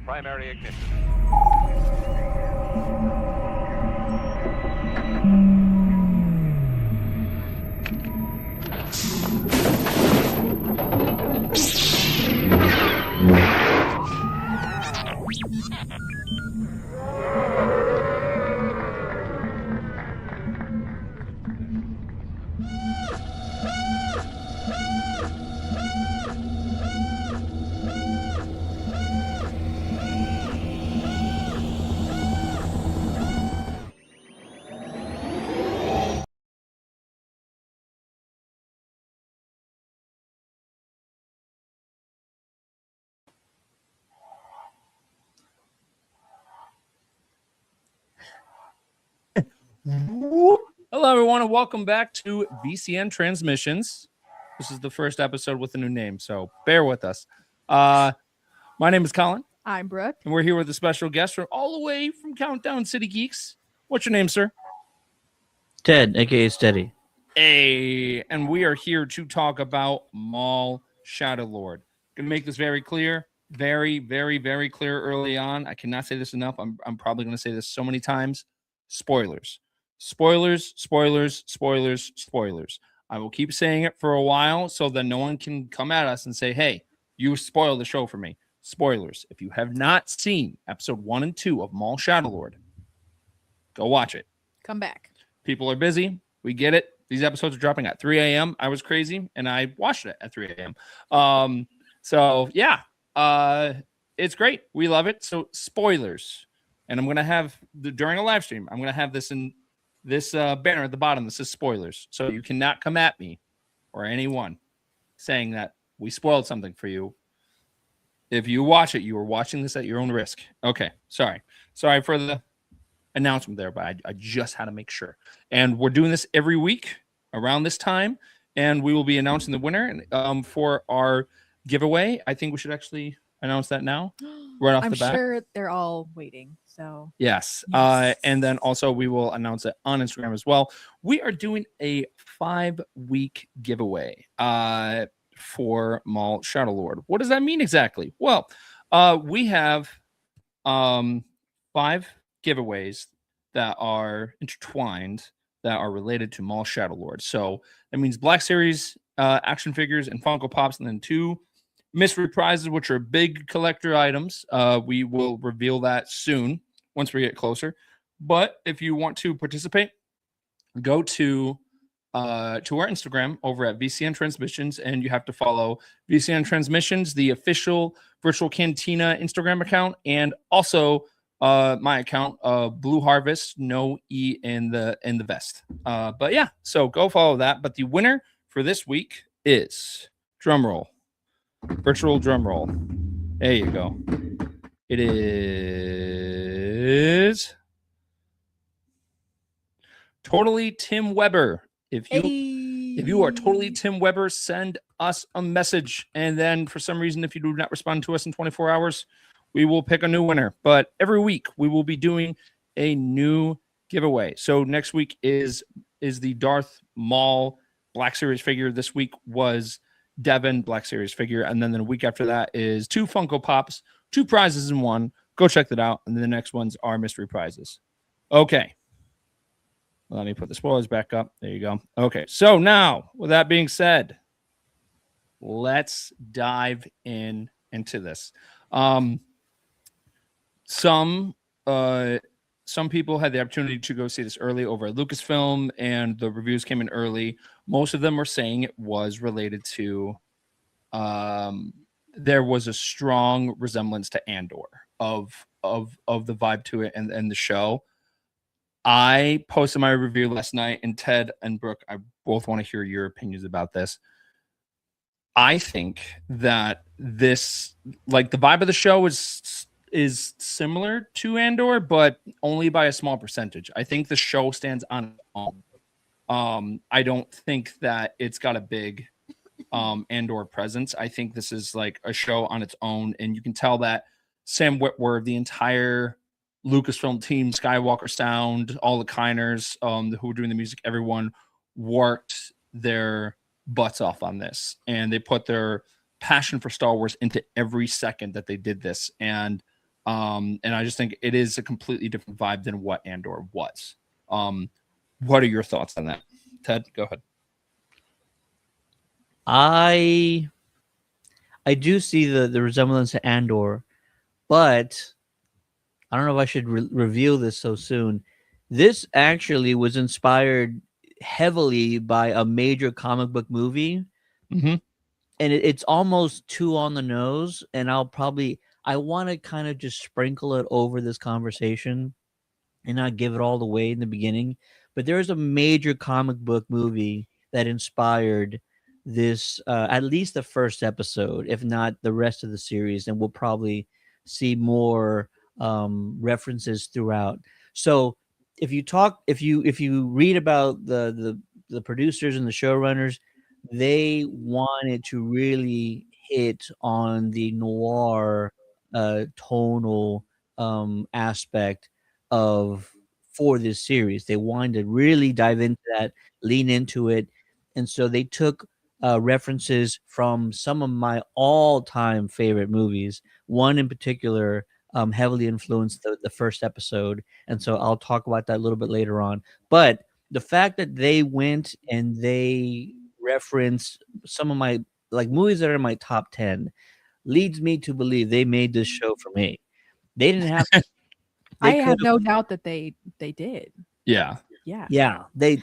Primary ignition. Hello, everyone, and welcome back to VCN Transmissions. This is the first episode with a new name, so bear with us. My name is Colin. I'm Brooke. And we're here with a special guest from all the way from Countdown City Geeks. What's your name, sir? Ted, a.k.a. Steady. Hey, and we are here to talk about Maul Shadow Lord. Going to make this very clear, very, very, very clear early on. I cannot say this enough. I'm probably going to say this so many times. Spoilers. Spoilers, spoilers, spoilers, spoilers. I will keep saying it for a while so that no one can come at us and say, hey, you spoiled the show for me. Spoilers. If you have not seen episode 1 and 2 of Maul Shadow Lord, go watch it. Come back. People are busy. We get it. These episodes are dropping at 3 a.m. I was crazy, and I watched it at 3 a.m. So, yeah, it's great. We love it. So, spoilers. And I'm going to have, during a live stream, I'm going to have this in this banner at the bottom that says spoilers. So you cannot come at me or anyone saying that we spoiled something for you. If you watch it, you are watching this at your own risk. Okay, sorry for the announcement there, but I just had to make sure. And we're doing this every week around this time, and we will be announcing the winner for our giveaway. I think we should actually announce that now, right off the bat. I'm sure they're all waiting. So yes. And then also we will announce it on Instagram as well. We are doing a 5-week giveaway for Maul Shadow Lord. What does that mean exactly? Well, we have 5 giveaways that are intertwined that are related to Maul Shadow Lord. So that means Black Series action figures and Funko Pops, and then 2 mystery prizes, which are big collector items. We will reveal that soon once we get closer. But if you want to participate, go to our Instagram over at VCN Transmissions, and you have to follow VCN Transmissions, the official Virtual Cantina Instagram account, and also my account, Blue Harvest, no E in the vest. But yeah, so go follow that. But the winner for this week is, drum roll, virtual drum roll. There you go. It is Totally Tim Weber. If you are Totally Tim Weber, send us a message. And then for some reason, if you do not respond to us in 24 hours, we will pick a new winner. But every week we will be doing a new giveaway. So next week is the Darth Maul Black Series figure. This week was Devin Black Series figure, and then the week after that is 2 Funko Pops, 2 prizes in one. Go check that out, and then the next ones are mystery prizes. Okay, let me put the spoilers back up. There you go. Okay, so now with that being said, let's dive into this. Some people had the opportunity to go see this early over at Lucasfilm, and the reviews came in early. Most of them were saying it was related to there was a strong resemblance to Andor of the vibe to it and the show. I posted my review last night, and Ted and Brooke, I both want to hear your opinions about this. I think that this, like, the vibe of the show is similar to Andor, but only by a small percentage. I think the show stands on its own. I don't think that it's got a big Andor presence. I think this is like a show on its own, and you can tell that Sam Witwer, the entire Lucasfilm team, Skywalker Sound, all the Kiners, who were doing the music, everyone worked their butts off on this, and they put their passion for Star Wars into every second that they did this. And And I just think it is a completely different vibe than what Andor was. What are your thoughts on that? Ted, go ahead. I do see the resemblance to Andor, but I don't know if I should reveal this so soon. This actually was inspired heavily by a major comic book movie, Mm-hmm. and it's almost too on the nose. And I want to kind of just sprinkle it over this conversation and not give it all away in the beginning. But there is a major comic book movie that inspired this, at least the first episode, if not the rest of the series, and we'll probably see more references throughout. So if you read about the producers and the showrunners, they wanted to really hit on the noir tonal aspect of for this series. They wanted to really dive into that, lean into it, and so they took references from some of my all-time favorite movies. One in particular heavily influenced the first episode, and so I'll talk about that a little bit later on. But the fact that they went and they referenced some of my like movies that are in my top 10 leads me to believe they made this show for me. They didn't have I they could have no doubt that they did. Yeah. Yeah. Yeah, they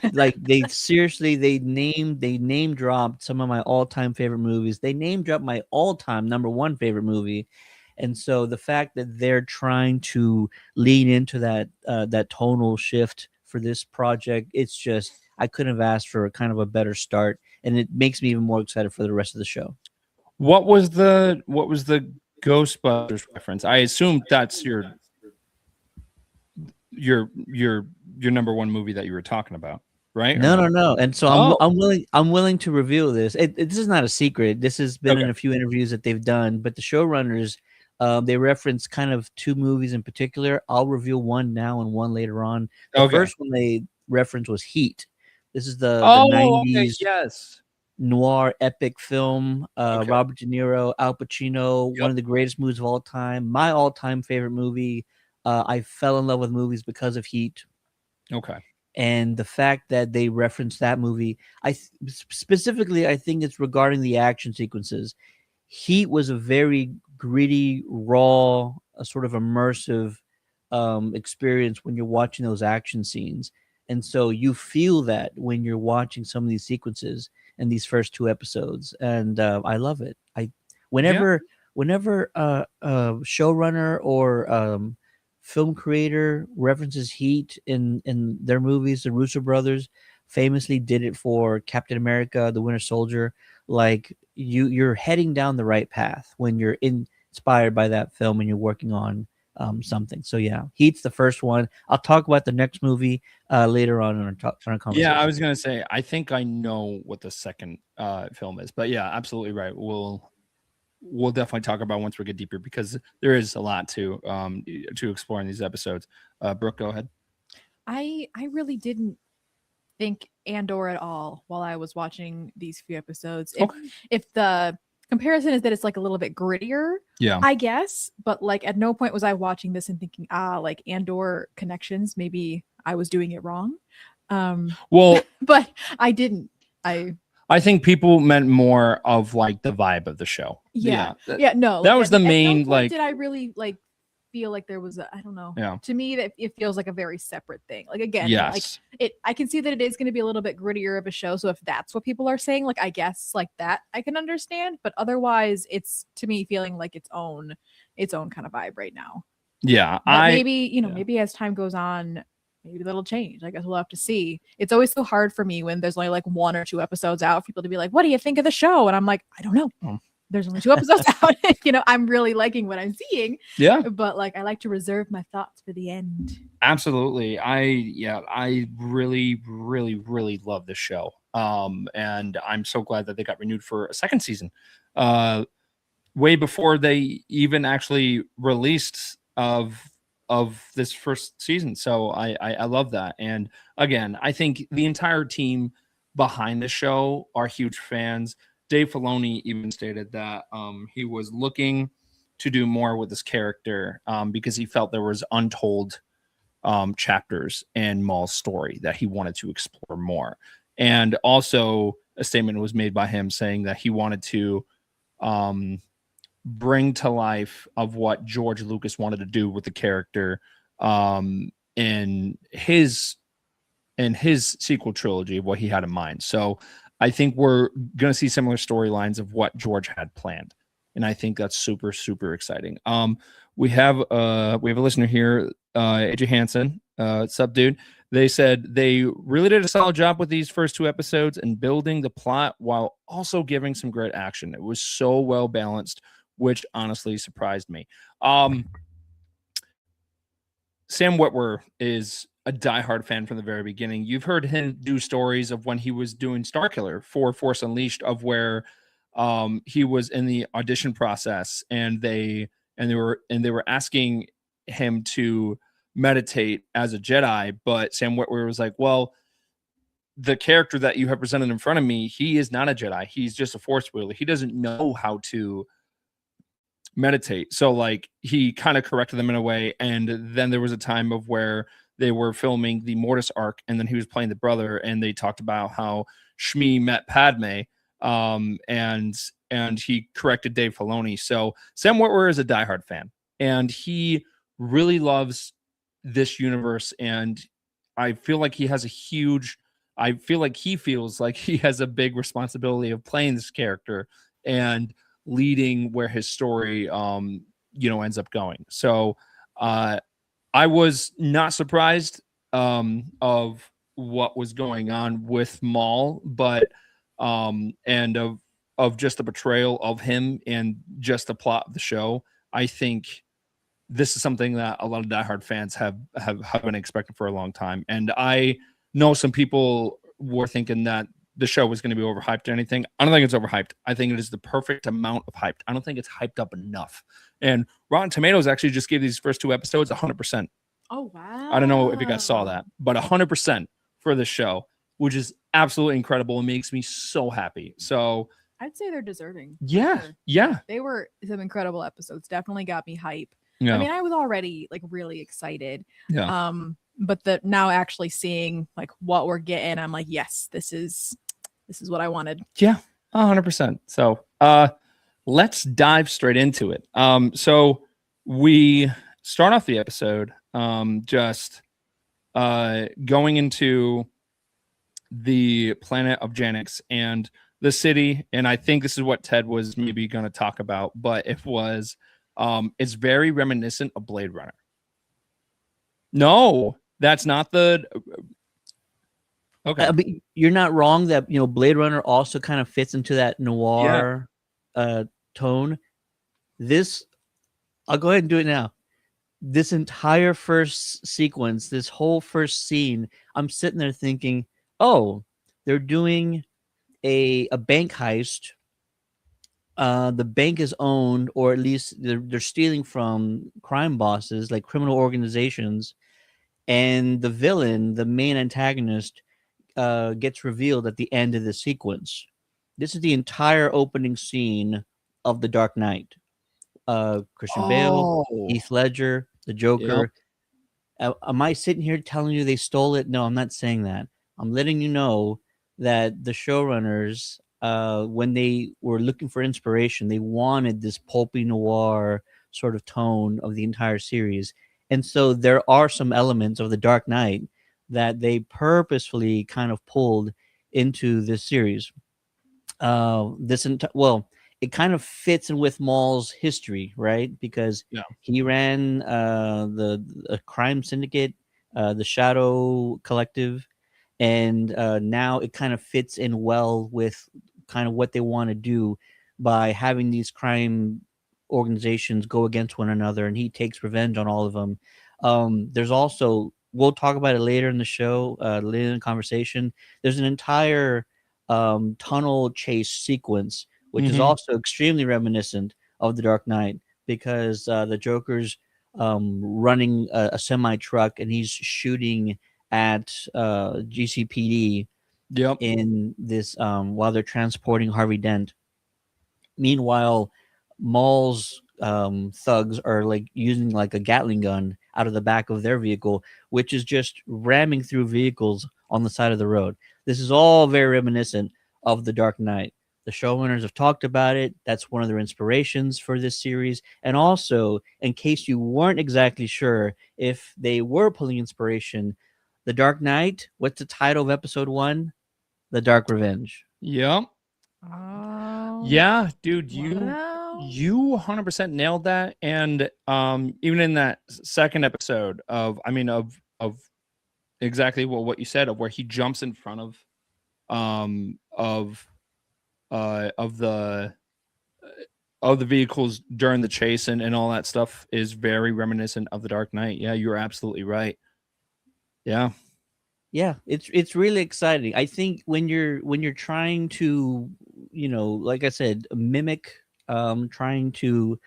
seriously they name dropped some of my all-time favorite movies. They name dropped my all-time number one favorite movie. And so the fact that they're trying to lean into that tonal shift for this project, it's just I couldn't have asked for kind of a better start, and it makes me even more excited for the rest of the show. What was the Ghostbusters reference? I assume that's your number one movie that you were talking about, right? No. And so I'm willing to reveal this. This is not a secret. This has been in a few interviews that they've done. But the showrunners, they reference kind of two movies in particular. I'll reveal one now and one later on. The first one they referenced was Heat. This is the 90s yes, noir epic film. Robert De Niro, Al Pacino, one of the greatest movies of all time. My all-time favorite movie. I fell in love with movies because of Heat. Okay. And the fact that they referenced that movie, specifically, I think it's regarding the action sequences. Heat was a very gritty, raw, a sort of immersive experience when you're watching those action scenes. And so you feel that when you're watching some of these sequences in these first two episodes. And I love it. Whenever showrunner or film creator references Heat in their movies, the Russo brothers famously did it for Captain America, the Winter Soldier. Like you're heading down the right path when you're inspired by that film and you're working on something. So yeah, Heat's the first one. I'll talk about the next movie later on in our conversation. Yeah, I was gonna say I think I know what the second film is, but yeah, absolutely right. We'll definitely talk about once we get deeper because there is a lot to explore in these episodes. Brooke, go ahead. I really didn't think Andor at all while I was watching these few episodes. If the comparison is that it's like a little bit grittier, yeah, I guess, but like at no point was I watching this and thinking, like Andor connections, maybe I was doing it wrong. Well, but I didn't. I think people meant more of like the vibe of the show. No, that was the main. No like, did I really like feel like there was I don't know. Yeah. To me, that it feels like a very separate thing. Like again, yes, like I can see that it is going to be a little bit grittier of a show. So if that's what people are saying, like I guess like that I can understand. But otherwise, it's to me feeling like its own kind of vibe right now. Yeah, but maybe as time goes on. Maybe that'll change. I guess we'll have to see. It's always so hard for me when there's only like one or two episodes out for people to be like, what do you think of the show? And I'm like, I don't know. There's only two episodes out. I'm really liking what I'm seeing. Yeah. But like, I like to reserve my thoughts for the end. Absolutely. I really, really, really love this show. And I'm so glad that they got renewed for a second season. Way before they even actually released of this first season. So I love that. And again, I think the entire team behind the show are huge fans. Dave Filoni even stated that he was looking to do more with this character because he felt there was untold chapters in Maul's story that he wanted to explore more. And also a statement was made by him saying that he wanted to bring to life of what George Lucas wanted to do with the character in his sequel trilogy of what he had in mind. So I think we're going to see similar storylines of what George had planned. And I think that's super, super exciting. We have a listener here, AJ Hansen. What's up, dude? They said they really did a solid job with these first 2 episodes and building the plot while also giving some great action. It was so well balanced, which honestly surprised me. Sam Witwer is a diehard fan from the very beginning. You've heard him do stories of when he was doing Starkiller for Force Unleashed, of where he was in the audition process and they were asking him to meditate as a Jedi, but Sam Witwer was like, well, the character that you have presented in front of me, he is not a Jedi. He's just a Force wielder. He doesn't know how to meditate. So like he kind of corrected them in a way. And then there was a time of where they were filming the Mortis arc, and then he was playing the brother, and they talked about how Shmi met Padme, and he corrected Dave Filoni. So Sam Witwer is a diehard fan, and he really loves this universe, and I feel like he has I feel like he feels like he has a big responsibility of playing this character and leading where his story ends up going. So I was not surprised of what was going on with Maul, but and of just the portrayal of him and just the plot of the show. I think this is something that a lot of diehard fans have been expecting for a long time. And I know some people were thinking that the show was going to be overhyped or anything. I don't think it's overhyped. I think it is the perfect amount of hyped. I don't think it's hyped up enough. And Rotten Tomatoes actually just gave these first 2 episodes 100%. Oh, wow. I don't know if you guys saw that, but 100% for the show, which is absolutely incredible. It makes me so happy. So I'd say they're deserving. yeah, Sure. yeah. They were some incredible episodes. Definitely got me hype. Yeah. I mean, I was already like really excited. Yeah. But now actually seeing like what we're getting, I'm like, yes, this is what I wanted. Yeah, 100%. So let's dive straight into it. So we start off the episode just going into the planet of Janix and the city, and I think this is what Ted was maybe going to talk about, but it's very reminiscent of Blade Runner. No, that's not the okay. I mean, you're not wrong that Blade Runner also kind of fits into that noir tone. This, I'll go ahead and do it now. This entire first sequence, this whole first scene, I'm sitting there thinking, oh, they're doing a bank heist. The bank is owned, or at least they're stealing from crime bosses, like criminal organizations, and the villain, the main antagonist, gets revealed at the end of the sequence. This is the entire opening scene of The Dark Knight. Christian Bale, Heath Ledger, the Joker. Yep. Am I sitting here telling you they stole it? No, I'm not saying that. I'm letting you know that the showrunners, when they were looking for inspiration, they wanted this pulpy noir sort of tone of the entire series. And so there are some elements of The Dark Knight that they purposefully kind of pulled into this series. It kind of fits in with Maul's history, right? Because he ran the crime syndicate, the Shadow Collective, and now it kind of fits in well with kind of what they want to do by having these crime organizations go against one another, and he takes revenge on all of them. There's also, we'll talk about it later in the show, later in the conversation, there's an entire tunnel chase sequence, which is also extremely reminiscent of The Dark Knight, because the Joker's running a semi truck and he's shooting at GCPD in this while they're transporting Harvey Dent. Meanwhile, Maul's thugs are like using like a Gatling gun out of the back of their vehicle, which is just ramming through vehicles on the side of the road. This is all very reminiscent of The Dark Knight. The showrunners have talked about it. That's one of their inspirations for this series. And also, in case you weren't exactly sure if they were pulling inspiration, The Dark Knight, what's the title of episode 1? The Dark Revenge. Yeah. Oh. Yeah, dude, Wow. you 100% nailed that. And even in that second episode of exactly what you said, of where he jumps in front of the vehicles during the chase and all that stuff is very reminiscent of The Dark Knight. Yeah, you're absolutely right. Yeah. Yeah, it's really exciting. I think when you're trying to, like I said, mimic, trying to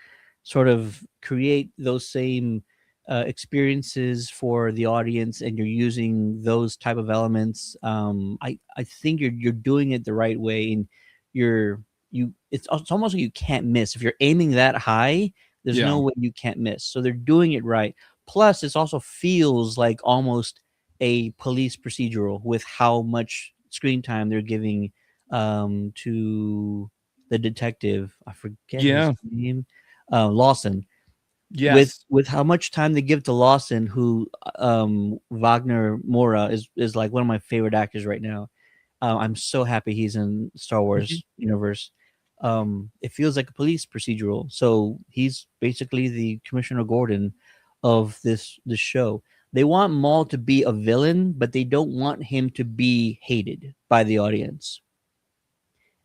sort of create those same experiences for the audience, and you're using those type of elements, I think you're doing it the right way, and it's almost like you can't miss if you're aiming that high. There's Yeah. no way you can't miss. So they're doing it right. Plus, it also feels like almost a police procedural with how much screen time they're giving to the detective. I forget his name, Lawson. Yes. With how much time they give to Lawson, who Wagner Mora is like one of my favorite actors right now. I'm so happy he's in Star Wars universe. It feels like a police procedural. So he's basically the Commissioner Gordon of this show. They want Maul to be a villain, but they don't want him to be hated by the audience.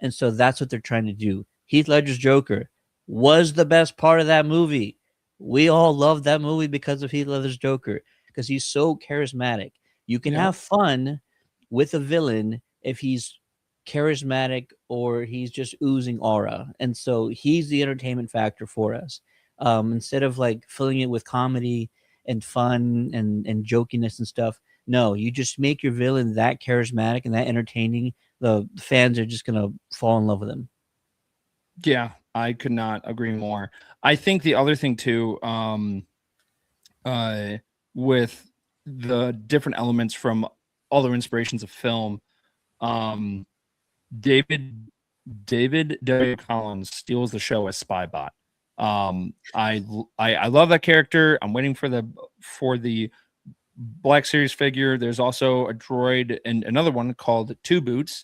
And so that's what they're trying to do. Heath Ledger's Joker was the best part of that movie. We all love that movie because of Heath Ledger's Joker, because he's so charismatic. You can have fun with a villain if he's charismatic or he's just oozing aura. And so he's the entertainment factor for us. Instead of like filling it with comedy and fun and jokiness and stuff. No, you just make your villain that charismatic and that entertaining. The fans are just gonna fall in love with him. Yeah, I could not agree more. I think the other thing too, with the different elements from other inspirations of film, um, David W. Collins steals the show as Spybot. I love that character. I'm waiting for the Black Series figure. There's also a droid and another one called Two Boots,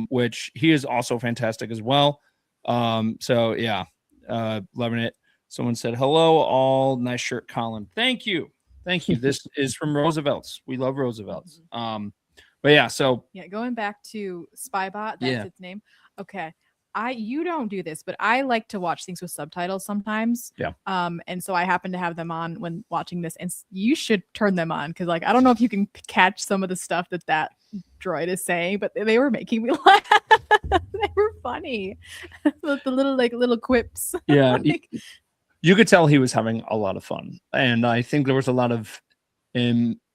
which he is also fantastic as well. So yeah, loving it. Someone said, hello, all. Nice shirt, Colin. Thank you. Thank you. This is from Roosevelt's. We love Roosevelt's. But yeah, so yeah, going back to Spybot, that's Yeah. its name. Okay. You don't do this, but I like to watch things with subtitles sometimes. Yeah. And so I happen to have them on when watching this, and you should turn them on because, like, I don't know if you can catch some of the stuff that droid is saying, but they were making me laugh. They were funny. The little quips. yeah, Like, you could tell he was having a lot of fun, and I think there was a lot of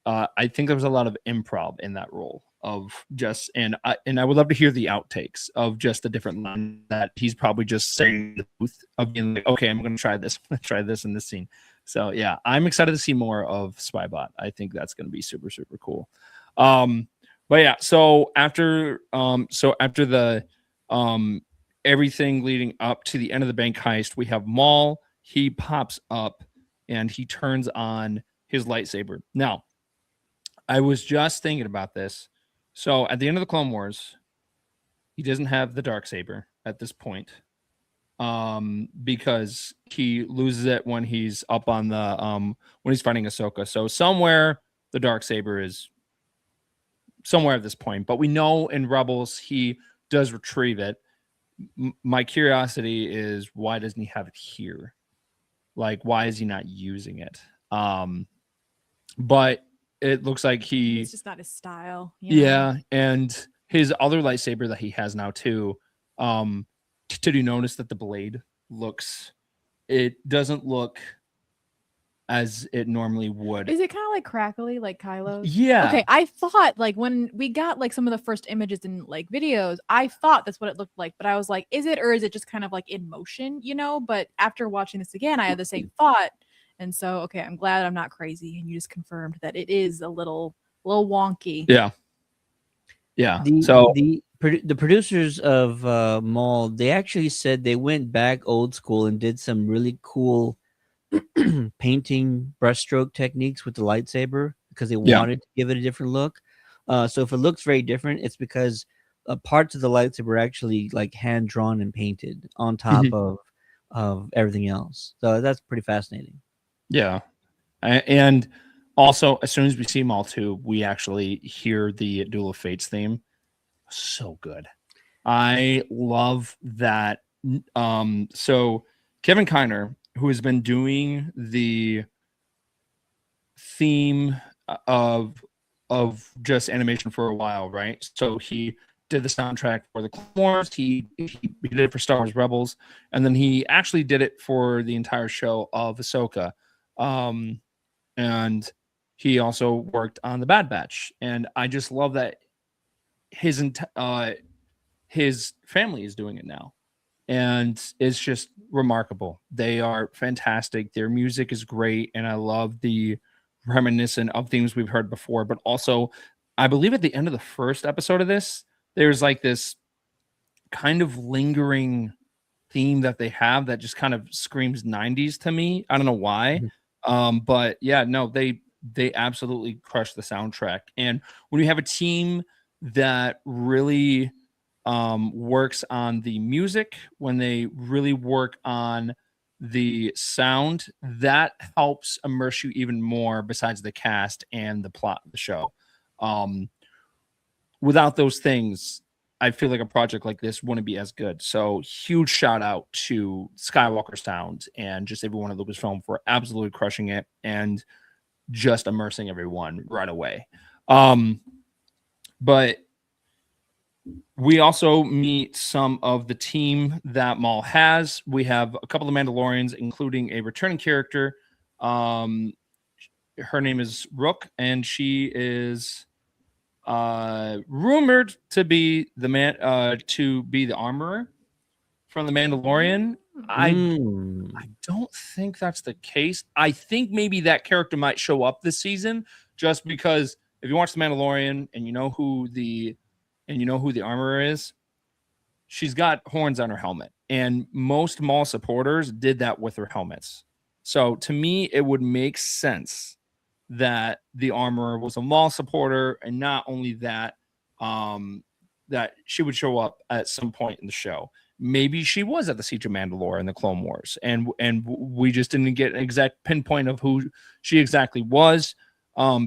I think there was a lot of improv in that role of just, and I would love to hear the outtakes of just the different lines that he's probably just saying the truth of being like, okay, I'm going to try this, I'm going to try this in this scene. So yeah, I'm excited to see more of Spybot. I think that's going to be super, super cool. But yeah, so after the everything leading up to the end of the bank heist, we have Maul. He pops up and he turns on his lightsaber. Now, I was just thinking about this. So at the end of the Clone Wars, he doesn't have the Darksaber at this point, because he loses it when he's up on the when he's fighting Ahsoka. So somewhere the Darksaber is somewhere at this point, but we know in Rebels he does retrieve it. My curiosity is, why doesn't he have it here? Like, why is he not using it? But it looks like it's just not his style. Yeah, and his other lightsaber that he has now too. Did you notice that the blade looks? It doesn't look as it normally would. Is it kind of like crackly, like Kylo's? Yeah. Okay, I thought like when we got like some of the first images and like videos, I thought that's what it looked like, but I was like, is it, or is it just kind of like in motion, you know? But after watching this again, I had the same thought, and so okay, I'm glad I'm not crazy, and you just confirmed that it is a little wonky. Yeah. Yeah. The producers of Maul, they actually said they went back old school and did some really cool painting brushstroke techniques with the lightsaber because they wanted to give it a different look. So if it looks very different, it's because parts of the lightsaber are actually like hand drawn and painted on top of everything else. So that's pretty fascinating. Yeah. And also, as soon as we see Maul 2, we actually hear the Duel of Fates theme. So good. I love that. So Kevin Kiner, who has been doing the theme of just animation for a while, right? So he did the soundtrack for the Clone Wars. He did it for Star Wars Rebels, and then he actually did it for the entire show of Ahsoka. And he also worked on the Bad Batch, and I just love that his family is doing it now, and it's just remarkable. They are fantastic. Their music is great, and I love the reminiscent of things we've heard before. But also, I believe at the end of the first episode of this, there's like this kind of lingering theme that they have that just kind of screams 90s to me. I don't know why. But yeah, no, they absolutely crush the soundtrack. And when you have a team that really works on the music, when they really work on the sound, that helps immerse you even more besides the cast and the plot of the show. Without those things, I feel like a project like this wouldn't be as good. So huge shout out to Skywalker Sound and just everyone at Lucasfilm for absolutely crushing it and just immersing everyone right away. But we also meet some of the team that Maul has. We have a couple of Mandalorians, including a returning character. Her name is Brooke, and she is rumored to be the armorer from the Mandalorian. I don't think that's the case. I think maybe that character might show up this season, just because if you watch the Mandalorian and you know who the armorer is, she's got horns on her helmet, and most Maul supporters did that with their helmets. So to me, it would make sense that the armorer was a Maul supporter, and not only that, that she would show up at some point in the show. Maybe she was at the Siege of Mandalore in the Clone Wars, and we just didn't get an exact pinpoint of who she exactly was,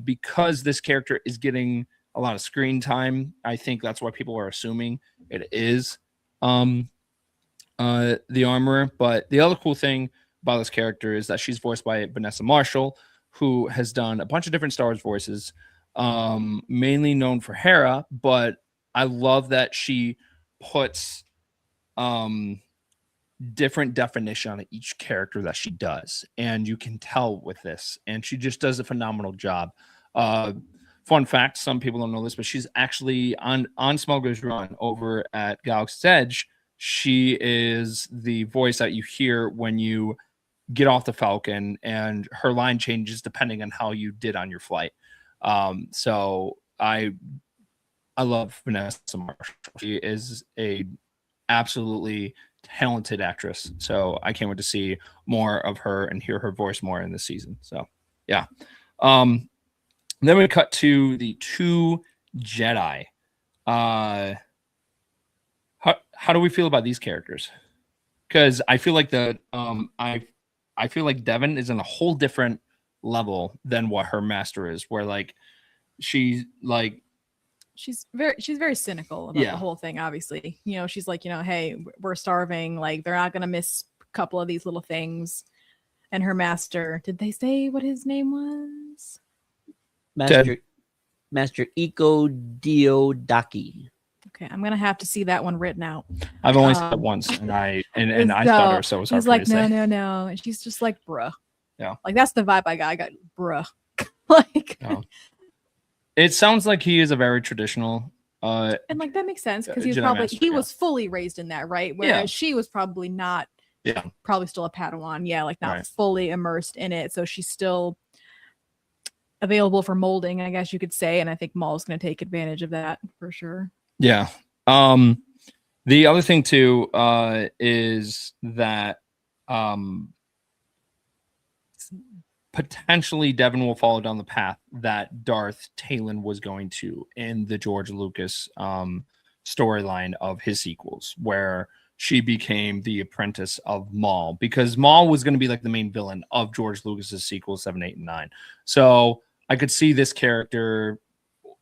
because this character is getting a lot of screen time. I think that's why people are assuming it is the armorer. But the other cool thing about this character is that she's voiced by Vanessa Marshall, who has done a bunch of different Star Wars voices, mainly known for Hera, but I love that she puts different definition on each character that she does, and you can tell with this, and she just does a phenomenal job. Fun fact, some people don't know this, but she's actually on Smuggler's Run over at Galaxy's Edge. She is the voice that you hear when you get off the Falcon, and her line changes depending on how you did on your flight. So I love Vanessa Marshall. She is a absolutely talented actress. So I can't wait to see more of her and hear her voice more in this season. So yeah. Then we cut to the two Jedi. How do we feel about these characters? Because I feel like I feel like Devin is in a whole different level than what her master is, where like she's very cynical about the whole thing. Obviously, you know, she's like, you know, hey, we're starving, like they're not gonna miss a couple of these little things. And her master, did they say what his name was? Master Iko Diodaki. Okay, I'm gonna have to see that one written out. I've only said it once, and I thought her so. He's like, no, and she's just like, bruh. Yeah. Like that's the vibe I got. I got bruh. Like Oh. It sounds like he is a very traditional and like that makes sense because he was Jedi probably Master, he yeah. was fully raised in that, right? Whereas she was probably not. Yeah. Probably still a Padawan. Yeah, like not Right. fully immersed in it. So she's still available for molding, I guess you could say. And I think Maul's going to take advantage of that for sure. Yeah. The other thing too is that potentially Devin will follow down the path that Darth Talon was going to in the George Lucas storyline of his sequels, where she became the apprentice of Maul, because Maul was going to be like the main villain of George Lucas's sequels 7, 8, and 9. So I could see this character,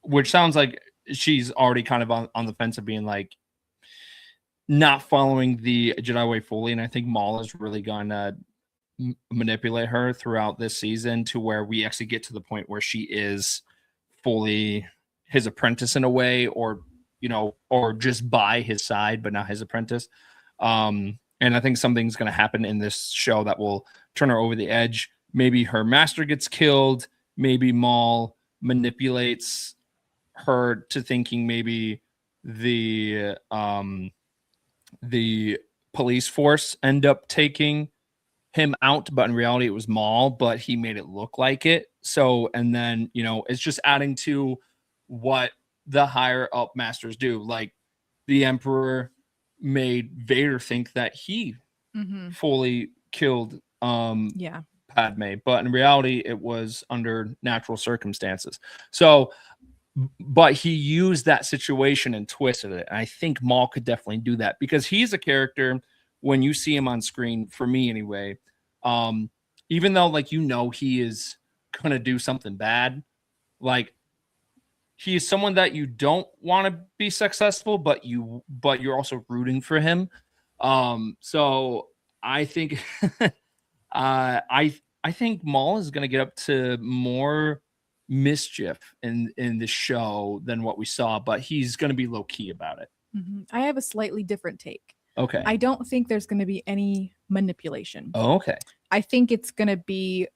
which sounds like she's already kind of on the fence of being like not following the Jedi way fully. And I think Maul is really going to manipulate her throughout this season to where we actually get to the point where she is fully his apprentice in a way, or or just by his side but not his apprentice. And I think something's going to happen in this show that will turn her over the edge. Maybe her master gets killed, maybe Maul manipulates her to thinking maybe the police force end up taking him out, but in reality it was Maul, but he made it look like it. So, and then, it's just adding to what the higher up masters do. Like the Emperor made Vader think that he fully killed Padme, but in reality it was under natural circumstances. So, but he used that situation and twisted it. And I think Maul could definitely do that, because he's a character, when you see him on screen, for me anyway, even though he is gonna do something bad, like he is someone that you don't want to be successful, but you're also rooting for him. So I think I think Maul is gonna get up to more mischief in the show than what we saw, but he's going to be low key about it. I have a slightly different take. Okay. I don't think there's going to be any manipulation. Oh, okay. I think it's going to be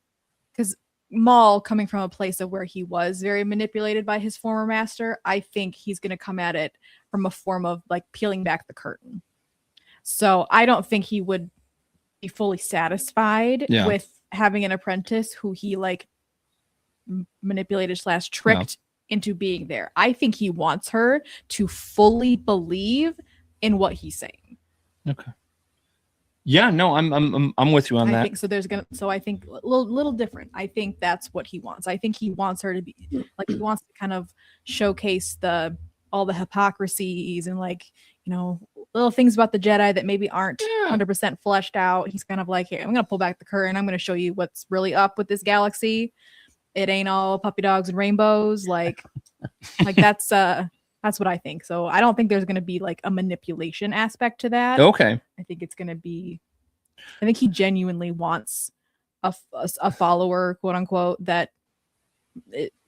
because Maul, coming from a place of where he was very manipulated by his former master, I think he's going to come at it from a form of like peeling back the curtain. So I don't think he would be fully satisfied with having an apprentice who he like manipulated / tricked into being there. I think he wants her to fully believe in what he's saying. Okay. Yeah, no, I'm with you on that. I think so. So I think a little different. I think that's what he wants. I think he wants her to be like, he wants to kind of showcase all the hypocrisies and little things about the Jedi that maybe aren't 100% fleshed out. He's kind of like, here, I'm gonna pull back the curtain. I'm gonna show you what's really up with this galaxy. It ain't all puppy dogs and rainbows. Like that's what I think. So I don't think there's going to be like a manipulation aspect to that. Okay. I think it's going to be, I think he genuinely wants a follower, quote unquote, that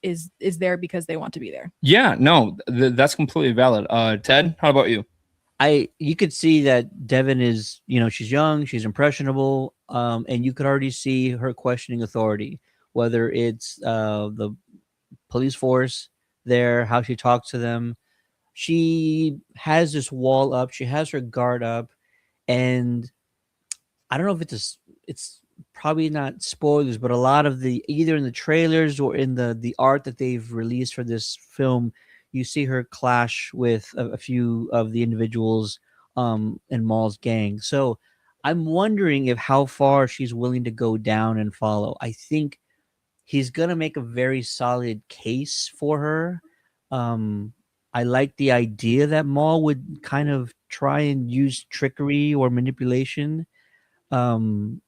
is there because they want to be there. Yeah, no, that's completely valid. Ted, how about you? You could see that Devin is, she's young, she's impressionable, and you could already see her questioning authority. Whether it's the police force there, how she talks to them. She has this wall up. She has her guard up. And I don't know if it's probably not spoilers, but a lot of either in the trailers or in the art that they've released for this film, you see her clash with a few of the individuals in Maul's gang. So I'm wondering how far she's willing to go down and follow. I think he's going to make a very solid case for her. I like the idea that Maul would kind of try and use trickery or manipulation. You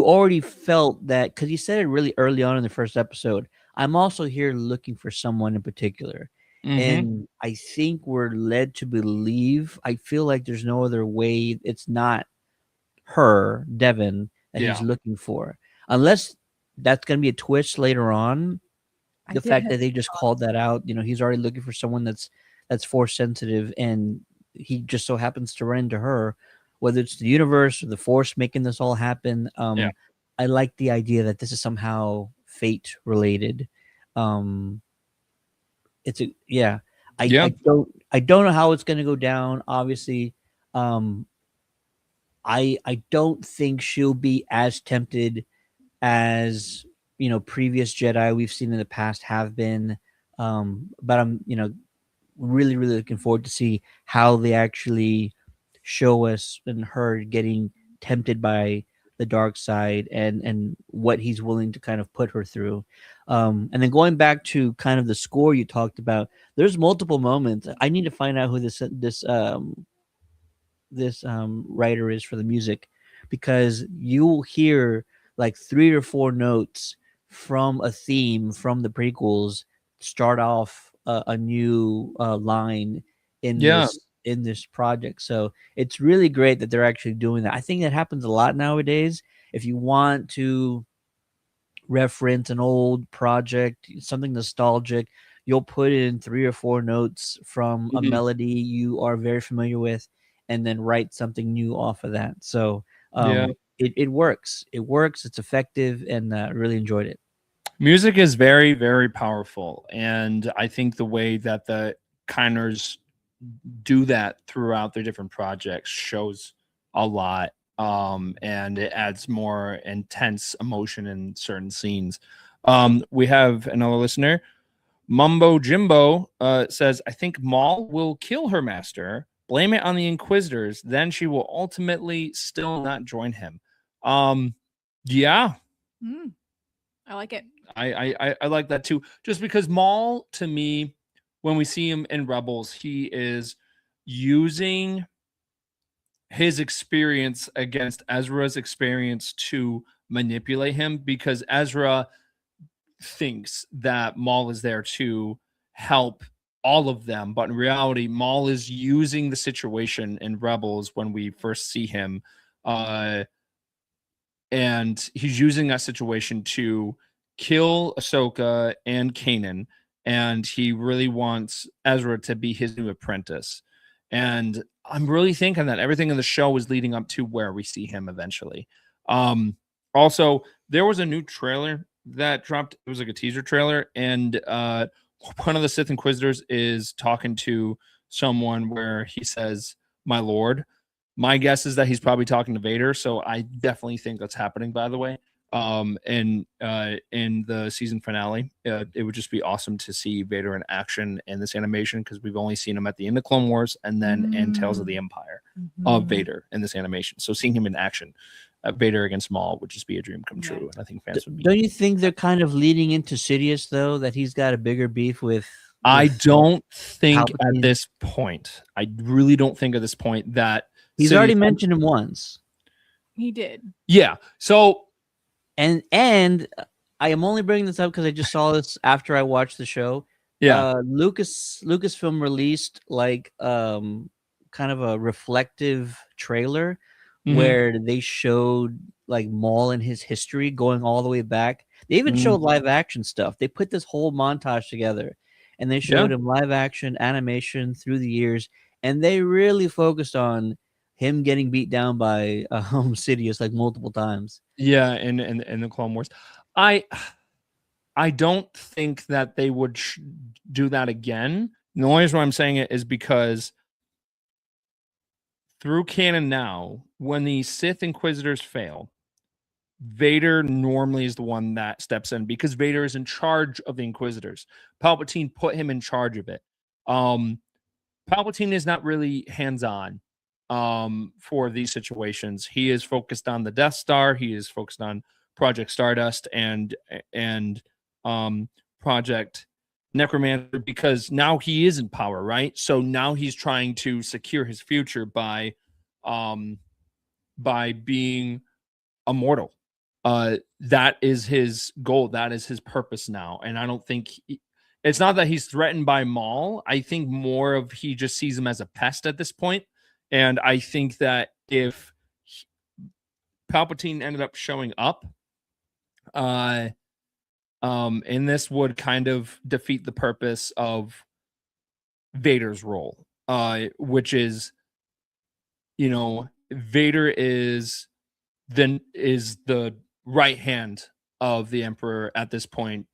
already felt that, because he said it really early on in the first episode. I'm also here looking for someone in particular. And I think we're led to believe, I feel like there's no other way. It's not her, Devin, that he's looking for. Unless that's going to be a twist later on. The fact that they just called that out, he's already looking for someone that's force sensitive, and he just so happens to run into her, whether it's the universe or the Force making this all happen. Yeah. I like the idea that this is somehow fate related. It's a yeah. Yeah. I don't know how it's going to go down. Obviously, I don't think she'll be as tempted as previous Jedi we've seen in the past have been. But I'm really looking forward to see how they actually show us and her getting tempted by the dark side and what he's willing to kind of put her through. And then going back to kind of the score you talked about, there's multiple moments. I need to find out who this writer is for the music, because you'll hear like 3 or 4 notes from a theme from the prequels start off a new line in Yeah. this project. So it's really great that they're actually doing that. I think that happens a lot nowadays. If you want to reference an old project, something nostalgic, you'll put in 3 or 4 notes from a Mhm. melody you are very familiar with, and then write something new off of that. So Yeah. it works. It works. It's effective, and really enjoyed it. Music is very, very powerful. And I think the way that the Kiners do that throughout their different projects shows a lot. And it adds more intense emotion in certain scenes. We have another listener, Mumbo Jimbo, says, I think Maul will kill her master, blame it on the Inquisitors, then she will ultimately still not join him. Yeah, I like it. I like that too. Just because Maul, to me, when we see him in Rebels, he is using his experience against Ezra's experience to manipulate him, because Ezra thinks that Maul is there to help all of them, but in reality, Maul is using the situation in Rebels when we first see him, and he's using that situation to kill Ahsoka and Kanan, and he really wants Ezra to be his new apprentice. And I'm really thinking that everything in the show is leading up to where we see him eventually. Also, there was a new trailer that dropped. It was like a teaser trailer, and one of the Sith Inquisitors is talking to someone where he says, "My Lord." My guess is that he's probably talking to Vader, so I definitely think that's happening. By the way, in the season finale, it would just be awesome to see Vader in action in this animation, because we've only seen him at the end of Clone Wars and then in Tales of the Empire of Vader in this animation. So seeing him in action, Vader against Maul would just be a dream come true, and I think fans would be. Don't you think they're kind of leading into Sidious, though, that he's got a bigger beef with? I don't think Palpatine? at this point. I really don't think at this point that He's Sidious- already mentioned him once. He did. Yeah. So And I am only bringing this up because I just saw this after I watched the show. yeah, Lucasfilm released like kind of a reflective trailer Mhm. where they showed like Maul and his history going all the way back. They even showed live action stuff. They put this whole montage together, and they showed him live action animation through the years, and they really focused on him getting beat down by Sidious like multiple times. Yeah, in the Clone Wars, I don't think that they would do that again. And the only reason why I'm saying it is because through canon now, when the Sith Inquisitors fail, Vader normally is the one that steps in, because Vader is in charge of the Inquisitors. Palpatine put him in charge of it. Palpatine is not really hands-on for these situations. He is focused on the Death Star. He is focused on Project Stardust and Project Necromancer, because now he is in power, right? So now he's trying to secure his future by being immortal. That is his goal. That is his purpose now. And I don't think it's not that he's threatened by Maul. I think more of he just sees him as a pest at this point. And I think that if Palpatine ended up showing up, and this would kind of defeat the purpose of Vader's role, which is, Vader is the right hand of the Emperor at this point.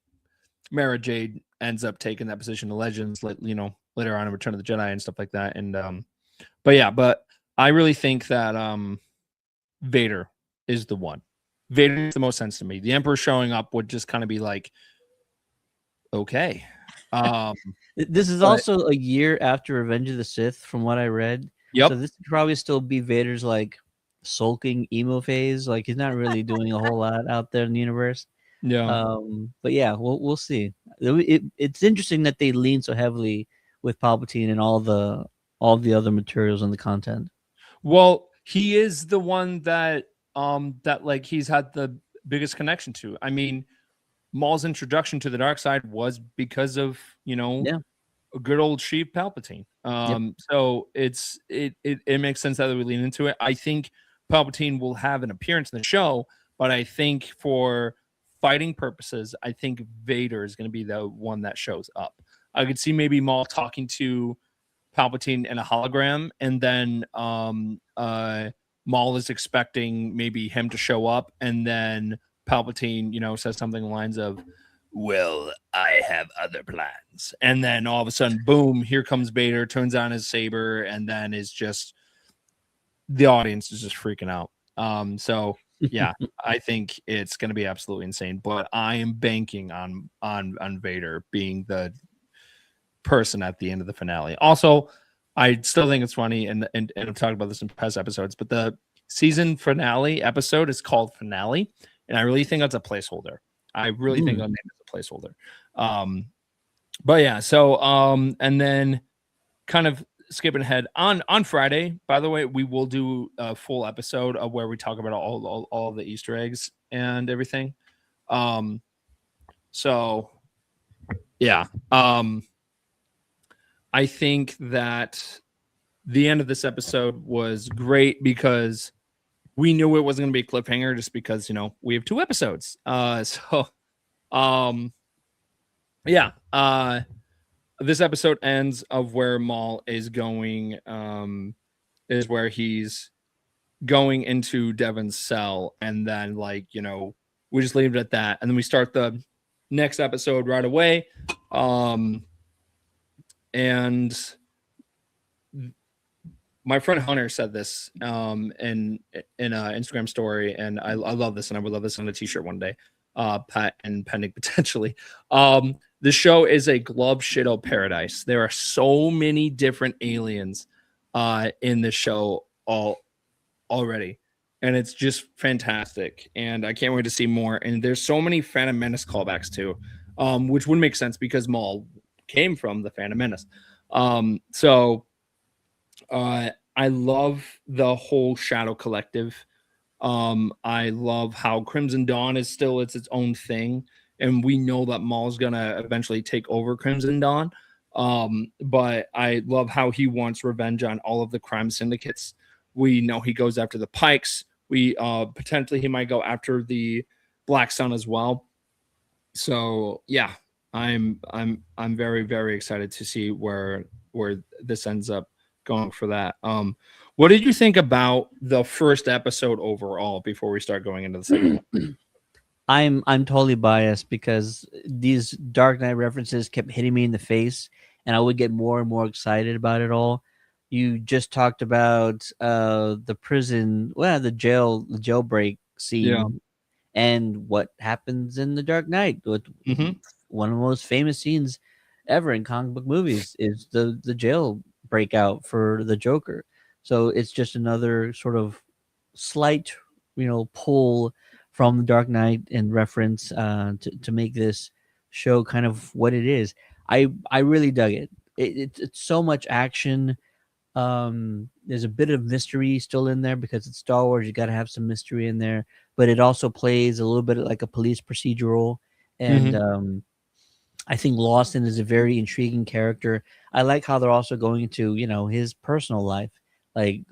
Mara Jade ends up taking that position of Legends, later on in Return of the Jedi and stuff like that. And but I really think that Vader is the one. Vader makes the most sense to me. The Emperor showing up would just kind of be like, okay. This is also a year after Revenge of the Sith, from what I read. Yep. So this would probably still be Vader's like sulking emo phase. Like he's not really doing a whole lot out there in the universe. Yeah. But yeah, we'll see. It's interesting that they lean so heavily with Palpatine and all the other materials and the content. Well, he is the one that like he's had the biggest connection to. I mean, Maul's introduction to the dark side was because of, a good old sheep Palpatine. So it makes sense that we lean into it. I think Palpatine will have an appearance in the show, but I think for fighting purposes, I think Vader is going to be the one that shows up. I could see maybe Maul talking to Palpatine in a hologram, and then Maul is expecting maybe him to show up, and then Palpatine, says something along the lines of, "Well, I have other plans," and then all of a sudden, boom! Here comes Vader, turns on his saber, and then is just the audience is just freaking out. So yeah, I think it's going to be absolutely insane. But I am banking on Vader being the person at the end of the finale. Also, I still think it's funny, and I've talked about this in past episodes, but the season finale episode is called Finale, and I really think that's a placeholder. I really think I'll name it a placeholder. But yeah, so and then kind of skipping ahead on Friday, by the way, we will do a full episode of where we talk about all the Easter eggs and everything. So yeah. I think that the end of this episode was great because we knew it wasn't going to be a cliffhanger just because, we have 2 episodes. This episode ends of where Maul is going, is where he's going into Devon's cell. And then we just leave it at that. And then we start the next episode right away. And my friend Hunter said this in an Instagram story, and I love this, and I would love this on a t-shirt one day, Pat and pending potentially. The show is a glove shitto paradise. There are so many different aliens in the show already, and it's just fantastic, and I can't wait to see more. And there's so many Phantom Menace callbacks too, which would make sense because Maul came from the Phantom Menace. I love the whole Shadow Collective. I love how Crimson Dawn is still its own thing, and we know that Maul's gonna eventually take over Crimson Dawn. But I love how he wants revenge on all of the crime syndicates. We know he goes after the Pikes. We potentially he might go after the Black Sun as well. So yeah, I'm very, very excited to see where this ends up going for that. What did you think about the first episode overall before we start going into the second one? I'm totally biased because these Dark Knight references kept hitting me in the face, and I would get more and more excited about it all. You just talked about the prison, the jailbreak scene, and what happens in the Dark Knight. One of the most famous scenes ever in comic book movies is the jail breakout for the Joker. So it's just another sort of slight, pull from the Dark Knight and reference to make this show kind of what it is. I really dug it. It's so much action. There's a bit of mystery still in there because it's Star Wars. You got to have some mystery in there, but it also plays a little bit like a police procedural. And I think Lawson is a very intriguing character. I like how they're also going into, his personal life. Like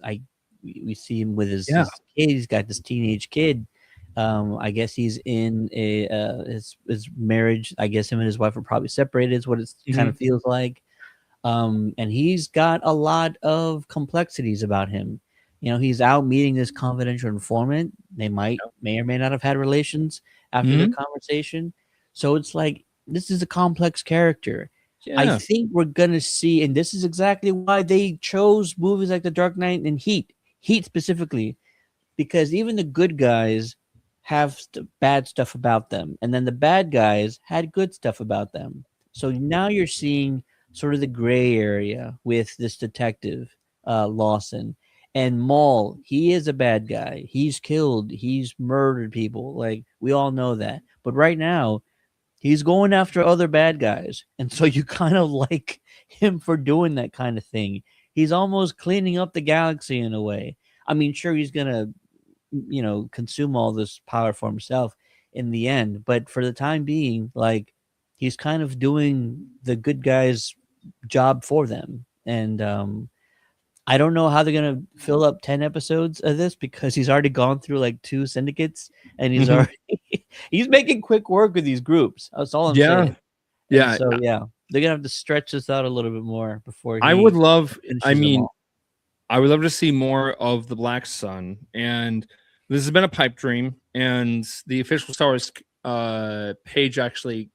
we see him with his kid. He's got this teenage kid. I guess he's in his marriage. I guess him and his wife are probably separated. Is what it kind of feels like. And he's got a lot of complexities about him. You know, he's out meeting this confidential informant. They may or may not have had relations after their conversation. So it's like, this is a complex character. I Yeah. think we're gonna see, and this is exactly why they chose movies like The Dark Knight and Heat specifically, because even the good guys have bad stuff about them, and then the bad guys had good stuff about them. So now you're seeing sort of the gray area with this detective, Lawson. And Maul, he is a bad guy. He's killed, he's murdered people. Like, we all know that. But right now, he's going after other bad guys. And so you kind of like him for doing that kind of thing. He's almost cleaning up the galaxy in a way. I mean, sure, he's going to, you know, consume all this power for himself in the end. But for the time being, like, he's kind of doing the good guys' job for them. And I don't know how they're gonna fill up 10 episodes of this, because he's already gone through like 2 syndicates, and he's already he's making quick work with these groups. That's all I'm saying. And Yeah. so yeah, they're gonna have to stretch this out a little bit more before I would he love, finishes them all. I would love to see more of the Black Sun. And this has been a pipe dream. And the official Star Wars page actually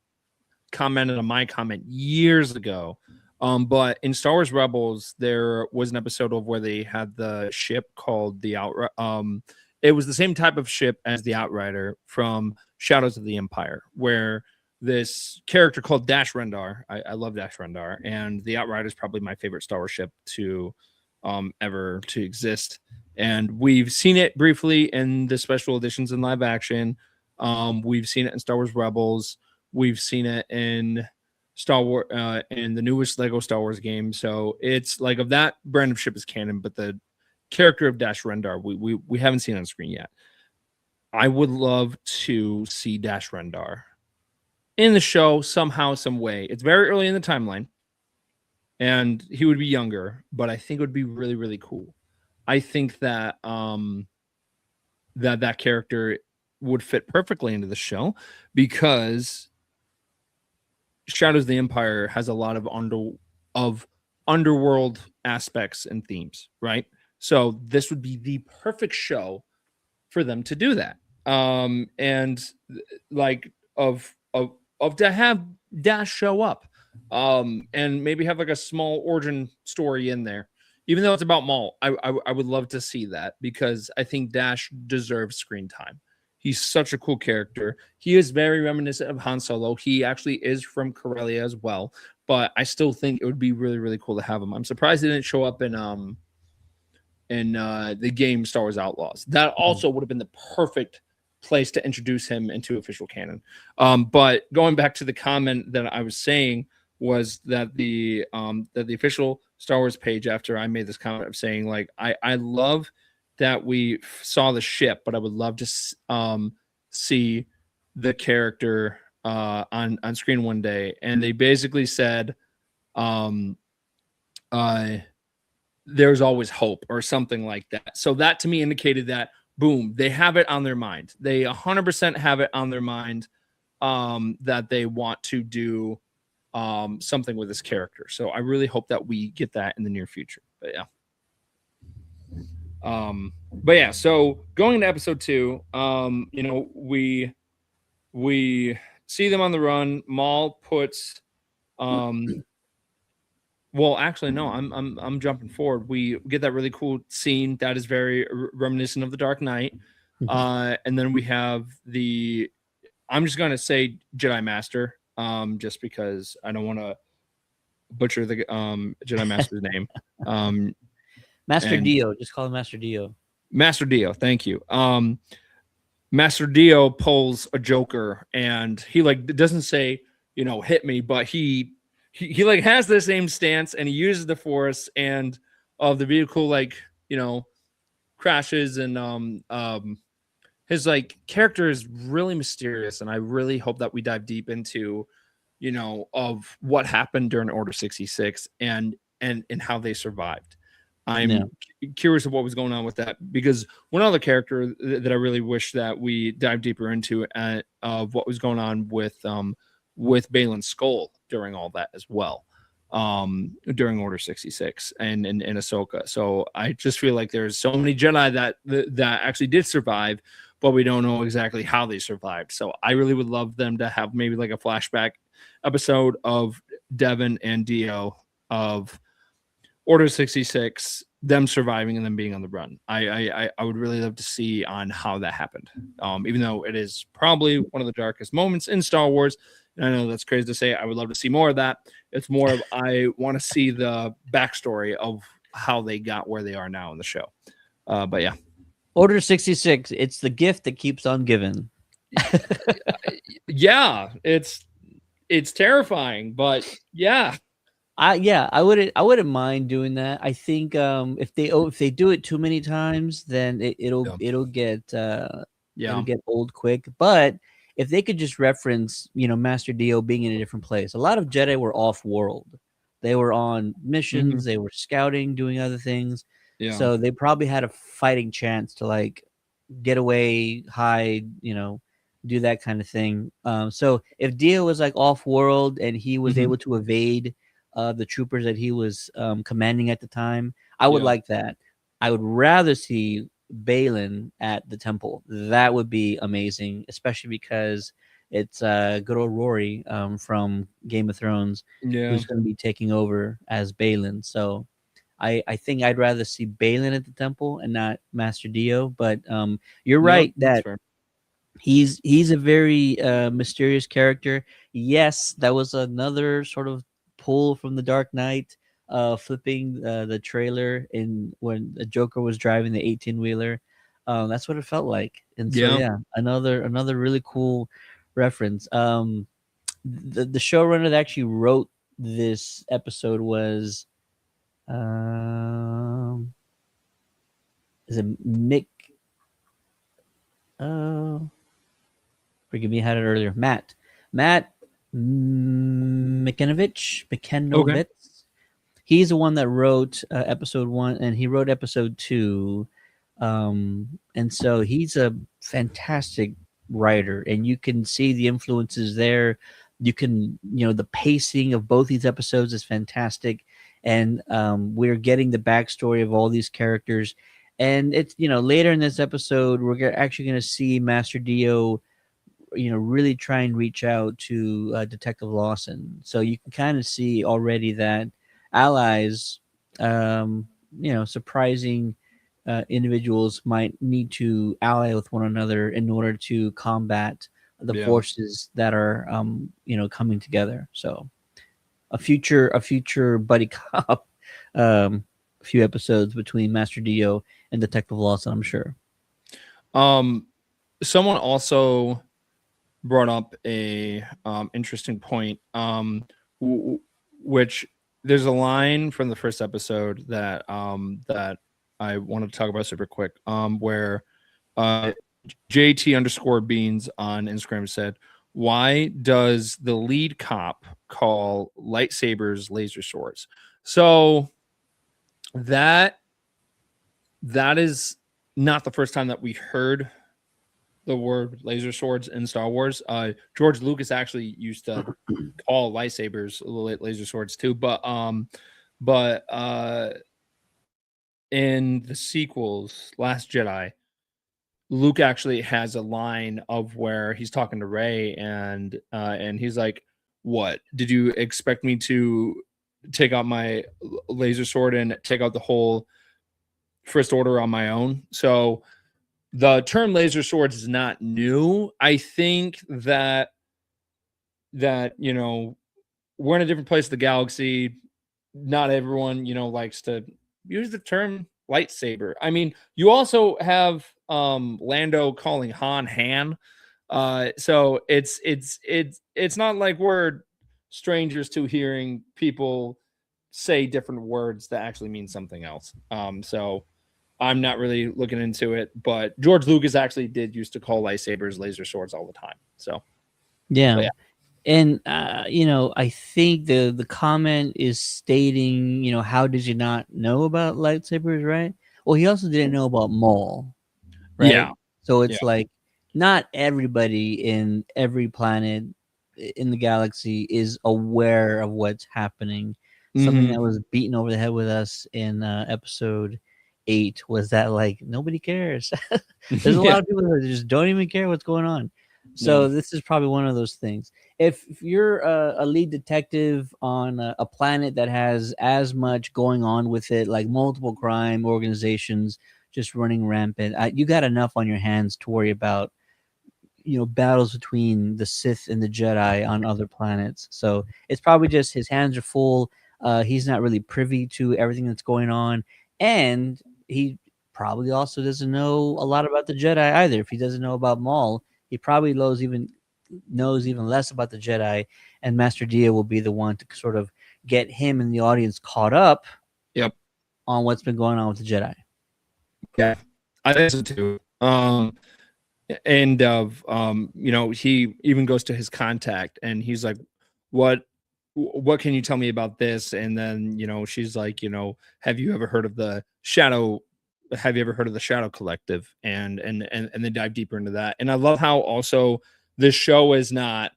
commented on my comment years ago. But in Star Wars Rebels, there was an episode of where they had the ship called the Outrider. It was the same type of ship as the Outrider from Shadows of the Empire, where this character called Dash Rendar. I love Dash Rendar, and the Outrider is probably my favorite Star Wars ship to ever to exist. And we've seen it briefly in the special editions in live action. We've seen it in Star Wars Rebels. We've seen it in Star Wars in the newest Lego Star Wars game. So it's like, of that brand of ship is canon, but the character of Dash Rendar we haven't seen on screen yet. I would love to see Dash Rendar in the show somehow, some way. It's very early in the timeline, and he would be younger, but I think it would be really, really cool. I think that that character would fit perfectly into the show, because Shadows of the Empire has a lot of underworld aspects and themes, right? So this would be the perfect show for them to do that. And like of to have Dash show up, and maybe have like a small origin story in there, even though it's about Maul. I would love to see that, because I think Dash deserves screen time. He's such a cool character. He is very reminiscent of Han Solo. He actually is from Corellia as well, but I still think it would be really, really cool to have him. I'm surprised he didn't show up in the game Star Wars Outlaws. That also would have been the perfect place to introduce him into official canon. But going back to the comment that I was saying, was that the official Star Wars page, after I made this comment of saying, like, I love that we saw the ship, but I would love to see the character on screen one day. And they basically said, there's always hope, or something like that. So that to me indicated that, boom, they have it on their mind. They 100% have it on their mind, that they want to do something with this character. So I really hope that we get that in the near future. But yeah. So going to episode 2, we see them on the run. Maul puts well, actually, no, I'm jumping forward. We get that really cool scene that is very reminiscent of The Dark Knight. And then we have I'm just gonna say Jedi Master, just because I don't want to butcher the Jedi Master's name. Master Dio, just call him Master Dio. Master Dio, thank you. Master Dio pulls a Joker, and he like doesn't say, hit me, but he like has the same stance, and he uses the Force, and the vehicle crashes, and his like character is really mysterious, and I really hope that we dive deep into of what happened during Order 66 and how they survived. I'm curious of what was going on with that, because one other character that I really wish that we dive deeper into of what was going on with Balin's skull during all that as well. during Order 66 and in Ahsoka. So I just feel like there's so many Jedi that actually did survive, but we don't know exactly how they survived. So I really would love them to have maybe like a flashback episode of Devin and Dio of Order 66, them surviving and them being on the run. I would really love to see on how that happened. Even though it is probably one of the darkest moments in Star Wars. And I know that's crazy to say. I would love to see more of that. It's more of I want to see the backstory of how they got where they are now in the show. But yeah. Order 66, it's the gift that keeps on giving. Yeah, it's terrifying, but yeah. I wouldn't mind doing that. I think if they do it too many times, then it'll get old quick. But if they could just reference, Master Dio being in a different place. A lot of Jedi were off world. They were on missions, they were scouting, doing other things. Yeah. So they probably had a fighting chance to like get away, hide, do that kind of thing. So if Dio was like off world and he was able to evade the troopers that he was commanding at the time, I would like that. I would rather see Balin at the temple. That would be amazing, especially because it's good old Rory from Game of Thrones who's going to be taking over as Balin. So I think I'd rather see Balin at the temple and not Master Dio. But you're right that he's a very mysterious character. Yes, that was another sort of pull from the Dark Knight, flipping the trailer in when the Joker was driving the 18-wheeler. That's what it felt like. And so another really cool reference. The showrunner that actually wrote this episode was is it Mick? Forgive me, I had it earlier. Matt Mikanovich. Okay. He's the one that wrote episode 1, and he wrote episode 2. And so he's a fantastic writer, and you can see the influences there. You can, the pacing of both these episodes is fantastic, and we're getting the backstory of all these characters. And it's, later in this episode, we're actually going to see Master Dio, really try and reach out to Detective Lawson. So you can kind of see already that allies, surprising individuals might need to ally with one another in order to combat the forces that are, coming together. So a future buddy cop, a few episodes between Master Dio and Detective Lawson, I'm sure. Someone also brought up a interesting point, which there's a line from the first episode that that I wanted to talk about super quick, where JT_beans on Instagram said, "Why does the lead cop call lightsabers laser swords?" So that is not the first time that we heard the word laser swords in Star Wars. George Lucas actually used to call lightsabers laser swords too, but in the sequels, Last Jedi, Luke actually has a line of where he's talking to Rey, and he's like, "What? Did you expect me to take out my laser sword and take out the whole First Order on my own?" So the term laser swords is not new. I think that we're in a different place of the galaxy. Not everyone, likes to use the term lightsaber. I mean, you also have Lando calling Han. So it's not like we're strangers to hearing people say different words that actually mean something else. So I'm not really looking into it, but George Lucas actually did used to call lightsabers laser swords all the time. So yeah. And I think the comment is stating, how did you not know about lightsabers, right? Well, he also didn't know about Maul, right? Yeah. So it's like not everybody in every planet in the galaxy is aware of what's happening. something Mhm. that was beaten over the head with us in episode 8 was that like nobody cares. There's a Yeah. lot of people that just don't even care what's going on. Yeah. So this is probably one of those things. If you're a lead detective on a planet that has as much going on with it, like multiple crime organizations just running rampant, you got enough on your hands to worry about, battles between the Sith and the Jedi on other planets. So it's probably just his hands are full. He's not really privy to everything that's going on, and he probably also doesn't know a lot about the Jedi either. If he doesn't know about Maul, he probably knows even less about the Jedi, and Master Dia will be the one to sort of get him and the audience caught up Yep. on what's been going on with the Jedi. Yeah. I think so too. And he even goes to his contact and he's like, what can you tell me about this? And then, she's like, have you ever heard of the Shadow Collective? And they dive deeper into that. And I love how also this show is not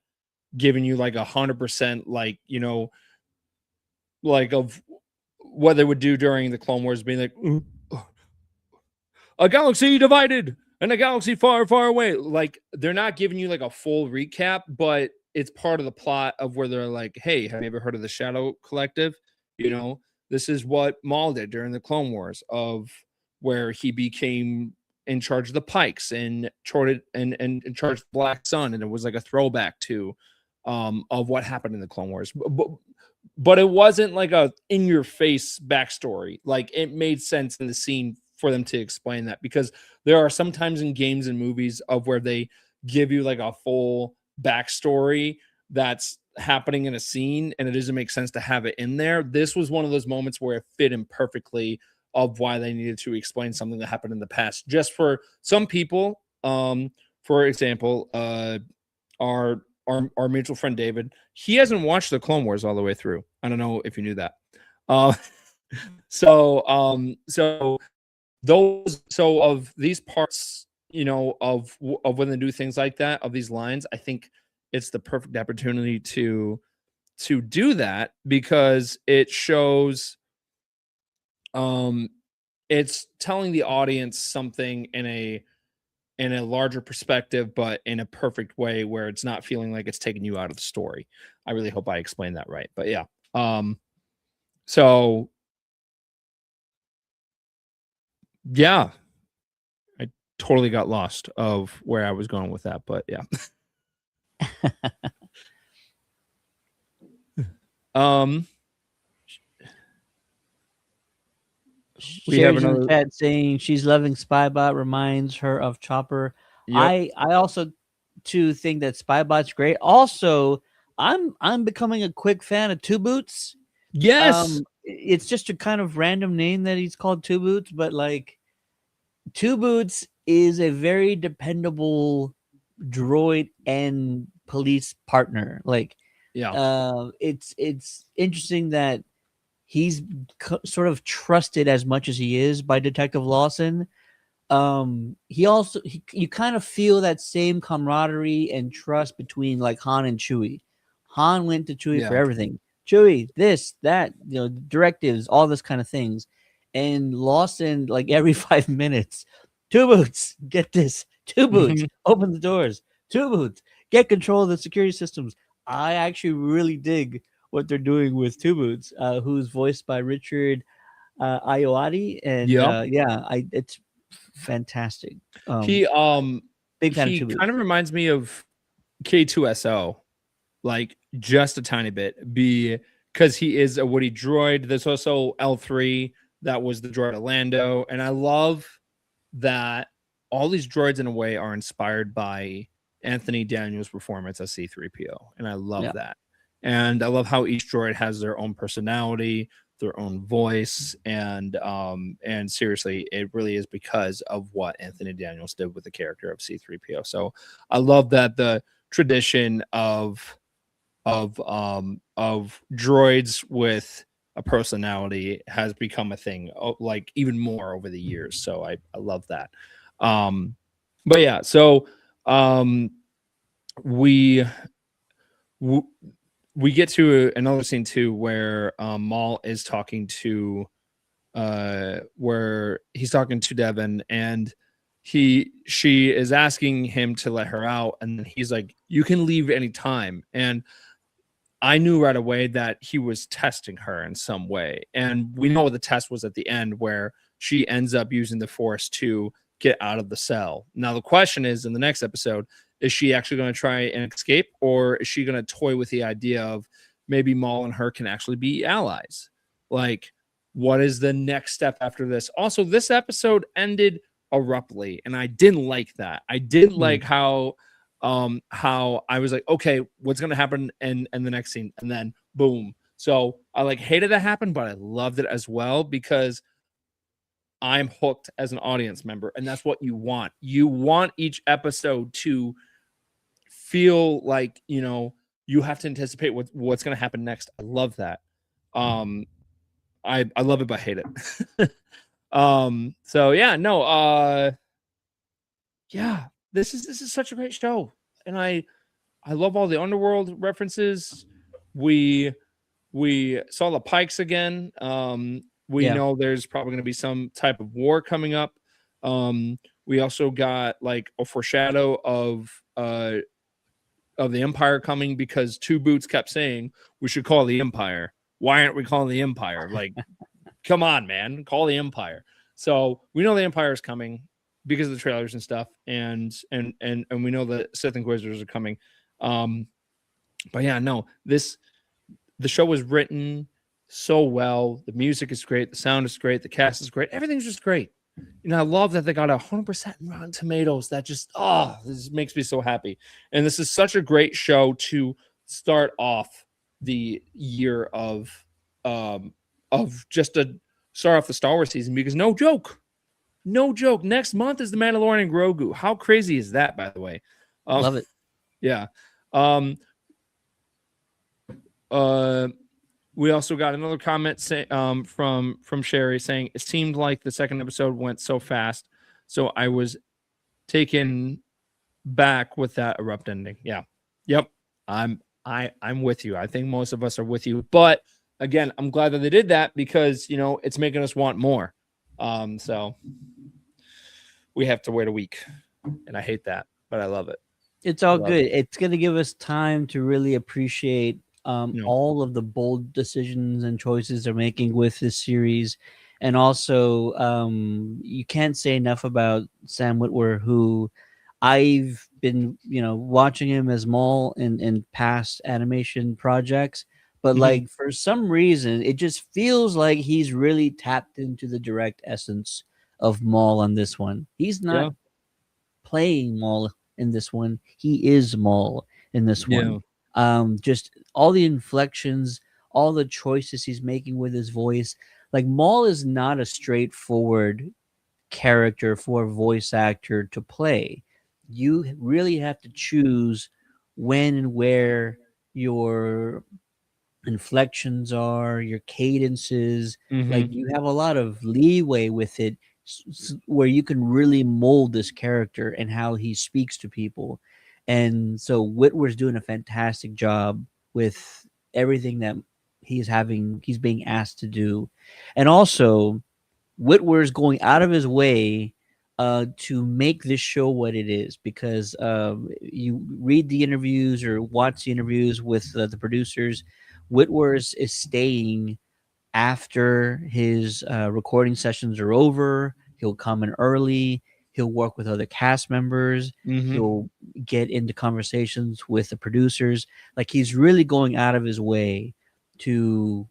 giving you like 100% like, like of what they would do during the Clone Wars, being like, a galaxy divided and a galaxy far, far away. Like, they're not giving you like a full recap, but it's part of the plot of where they're like, hey, have you ever heard of the Shadow Collective? This is what Maul did during the Clone Wars, of where he became in charge of the Pikes and charted and in charge of the Black Sun, and it was like a throwback to of what happened in the Clone Wars. But it wasn't like a in your face backstory. Like, it made sense in the scene for them to explain that, because there are sometimes in games and movies of where they give you like a full backstory that's happening in a scene and it doesn't make sense to have it in there. This was one of those moments where it fit in perfectly of why they needed to explain something that happened in the past. Just for some people, for example, our mutual friend David, he hasn't watched the Clone Wars all the way through. I don't know if you knew that. Uh, so of these parts, of when they do things like that, of these lines, I think it's the perfect opportunity to do that, because it shows, it's telling the audience something in a larger perspective, but in a perfect way where it's not feeling like it's taking you out of the story. I really hope I explained that right, but yeah. So yeah, I totally got lost of where I was going with that, but yeah. We have Shares in the another. chat saying she's loving Spybot, reminds her of Chopper. Yep. I also too think that Spybot's great. Also, I'm becoming a quick fan of Two Boots. Yes. It's just a kind of random name that he's called Two Boots, but like Two Boots is a very dependable droid and police partner. Like, Yeah. it's interesting that he's sort of trusted as much as he is by Detective Lawson. You kind of feel that same camaraderie and trust between like Han and Chewie. Han went to Chewie for Yeah. everything. Chewie, this, that, directives, all this kind of things. And Lawson, like every 5 minutes, Two Boots, get this. Two Boots, open the doors. Two Boots, get control of the security systems. I actually really dig what they're doing with Two Boots, who's voiced by Richard Ayoade, and it's fantastic. He Big fan of he Two Boots. kind of reminds me of K2SO, like just a tiny bit, because he is a Woody droid. There's also L3, that was the droid of Lando, and I love that all these droids in a way are inspired by Anthony Daniels' performance as C3PO, and I love that. And I love how each droid has their own personality, their own voice, and seriously, it really is because of what Anthony Daniels did with the character of C3PO. So I love that the tradition of droids with a personality has become a thing, like even more over the years. So I love that. But yeah, so we we get to another scene too where Maul is talking to where he's talking to Devin, and she is asking him to let her out, and he's like, you can leave anytime. And I knew right away that he was testing her in some way. And we know what the test was at the end, where she ends up using the Force to get out of the cell. Now, the question is, in the next episode, is she actually going to try and escape, or is she going to toy with the idea of maybe Maul and her can actually be allies? Like, what is the next step after this? Also, this episode ended abruptly, and I didn't like that. I didn't like how I was like, okay, what's gonna happen in the next scene, and then boom. So I like hated that happen, but I loved it as well because I'm hooked as an audience member, and that's what you want. You want each episode to feel like, you know, you have to anticipate what's gonna happen next. I love that. I love it, but I hate it. So yeah, no, yeah, this is such a great show, and I love all the underworld references. We saw the Pikes again. We know there's probably going to be some type of war coming up. We also got like a foreshadow of the Empire coming, because Two Boots kept saying we should call the Empire. Why aren't we calling the Empire? Like, come on, man, call the Empire. So we know the Empire is coming because of the trailers and stuff, and we know the Sith Inquisitors are coming. But yeah, no, the show was written so well. The music is great, the sound is great, the cast is great, everything's just great. You know, I love that they got 100% Rotten Tomatoes. That just this makes me so happy. And this is such a great show to start off the year of just to start off the Star Wars season, because no joke, next month is the Mandalorian and Grogu. How crazy is that, by the way? Love it. Yeah. We also got another comment from Sherry saying it seemed like the second episode went so fast, so I was taken back with that abrupt ending. Yeah. Yep. I'm with you. I think most of us are with you. But again, I'm glad that they did that, because, you know, it's making us want more. So we have to wait a week, and I hate that, but I love it. It's all good. It's going to give us time to really appreciate all of the bold decisions and choices they're making with this series. And also, you can't say enough about Sam Witwer, who I've been, watching him as Maul in past animation projects. But like, for some reason, it just feels like he's really tapped into the direct essence of Maul on this one. He's not playing Maul in this one. He is Maul in this one. Just all the inflections, all the choices he's making with his voice. Like, Maul is not a straightforward character for a voice actor to play. You really have to choose when and where your inflections are, your cadences. Like, you have a lot of leeway with it, where you can really mold this character and how he speaks to people. And so Whitwer's doing a fantastic job with everything that he's being asked to do. And also, Whitwer's going out of his way to make this show what it is, because you read the interviews or watch the interviews with the producers. Whitwer is staying after his recording sessions are over. He'll come in early. He'll work with other cast members. He'll get into conversations with the producers. Like, he's really going out of his way to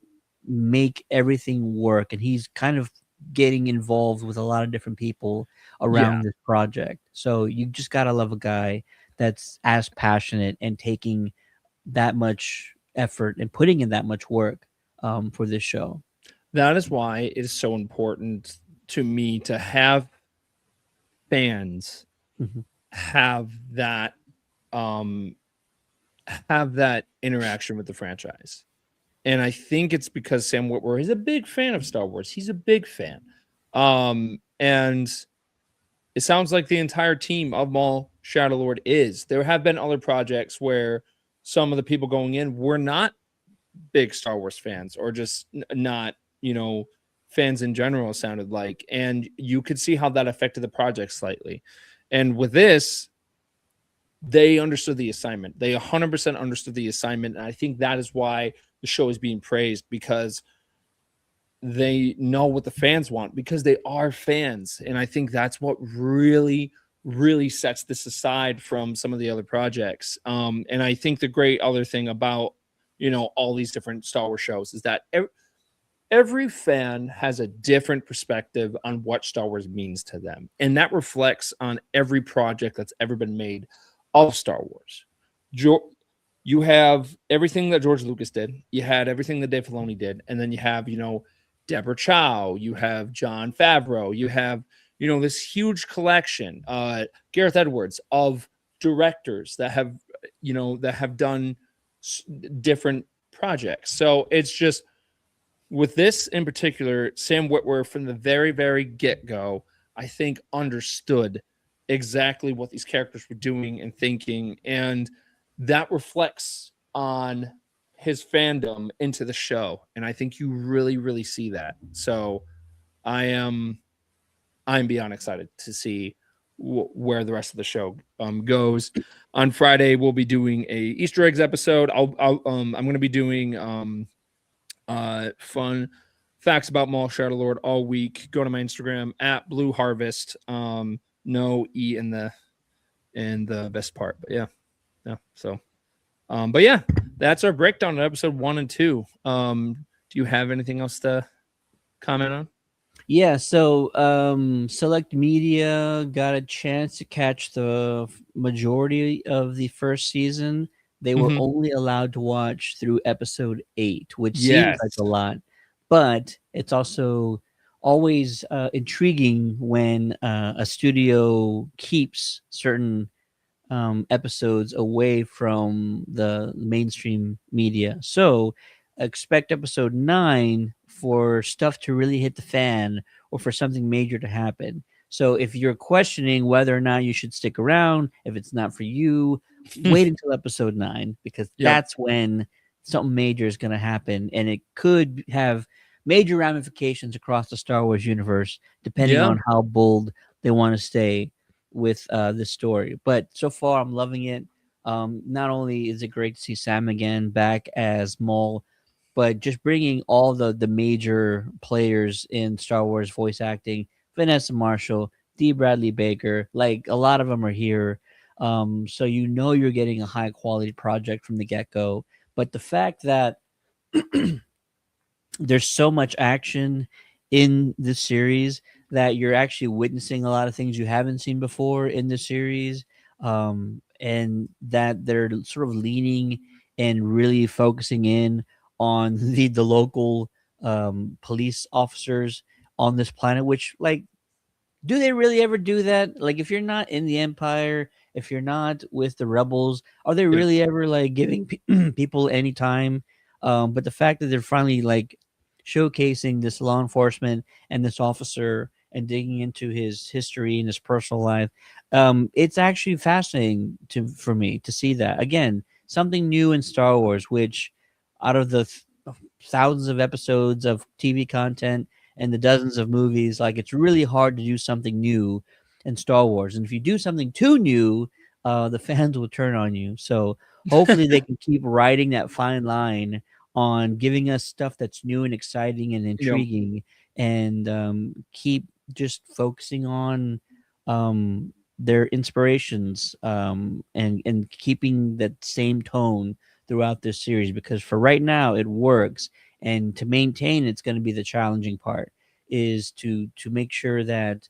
make everything work. And he's kind of getting involved with a lot of different people around this project. So you just got to love a guy that's as passionate and taking that much effort and putting in that much work for this show. That is why it is so important to me to have fans have that interaction with the franchise. And I think it's because Sam Witwer is a big fan of Star Wars. He's a big fan. And it sounds like the entire team of Maul Shadow Lord is. There have been other projects where some of the people going in were not big Star Wars fans, or just not, fans in general, sounded like. And you could see how that affected the project slightly. And with this, they understood the assignment. They 100% understood the assignment. And I think that is why the show is being praised, because they know what the fans want, because they are fans. And I think that's what really, really sets this aside from some of the other projects. And I think the great other thing about, all these different Star Wars shows is that every fan has a different perspective on what Star Wars means to them. And that reflects on every project that's ever been made of Star Wars. You have everything that George Lucas did. You had everything that Dave Filoni did. And then you have, Deborah Chow. You have Jon Favreau. You have, this huge collection, Gareth Edwards, of directors that have done different projects. So it's just, with this in particular, Sam Witwer from the very, very get-go, I think understood exactly what these characters were doing and thinking, and that reflects on his fandom into the show. And I think you really, really see that. So I'm beyond excited to see where the rest of the show goes. On Friday, we'll be doing a Easter eggs episode. I'm going to be doing fun facts about Maul Shadow Lord all week. Go to my Instagram at Blue Harvest. No E in the best part, but yeah. So, but yeah, that's our breakdown of episode 1 and 2. Do you have anything else to comment on? Yeah, so Select Media got a chance to catch the majority of the first season. They were only allowed to watch through episode 8, which seems like a lot, but it's also always intriguing when a studio keeps certain episodes away from the mainstream media. So expect episode 9 for stuff to really hit the fan, or for something major to happen. So if you're questioning whether or not you should stick around, if it's not for you, wait until episode 9, because that's when something major is going to happen, and it could have major ramifications across the Star Wars universe, depending on how bold they want to stay with this story. But so far, I'm loving it. Not only is it great to see Sam again back as Maul, but just bringing all the major players in Star Wars voice acting, Vanessa Marshall, D. Bradley Baker, like a lot of them are here. So you're getting a high quality project from the get-go. But the fact that there's so much action in this series, that you're actually witnessing a lot of things you haven't seen before in the series, and that they're sort of leaning and really focusing in on the local police officers on this planet, which, like, do they really ever do that? Like, if you're not in the Empire, if you're not with the rebels, are they really ever like giving people any time? But the fact that they're finally like showcasing this law enforcement and this officer and digging into his history and his personal life, it's actually fascinating for me to see that. Again, something new in Star Wars, which out of the thousands of episodes of TV content and the dozens of movies, like, it's really hard to do something new in Star Wars. And if you do something too new, the fans will turn on you. So hopefully they can keep riding that fine line on giving us stuff that's new and exciting and intriguing, and keep just focusing on their inspirations, and keeping that same tone throughout this series, because for right now it works. And to maintain, it's going to be the challenging part, is to make sure that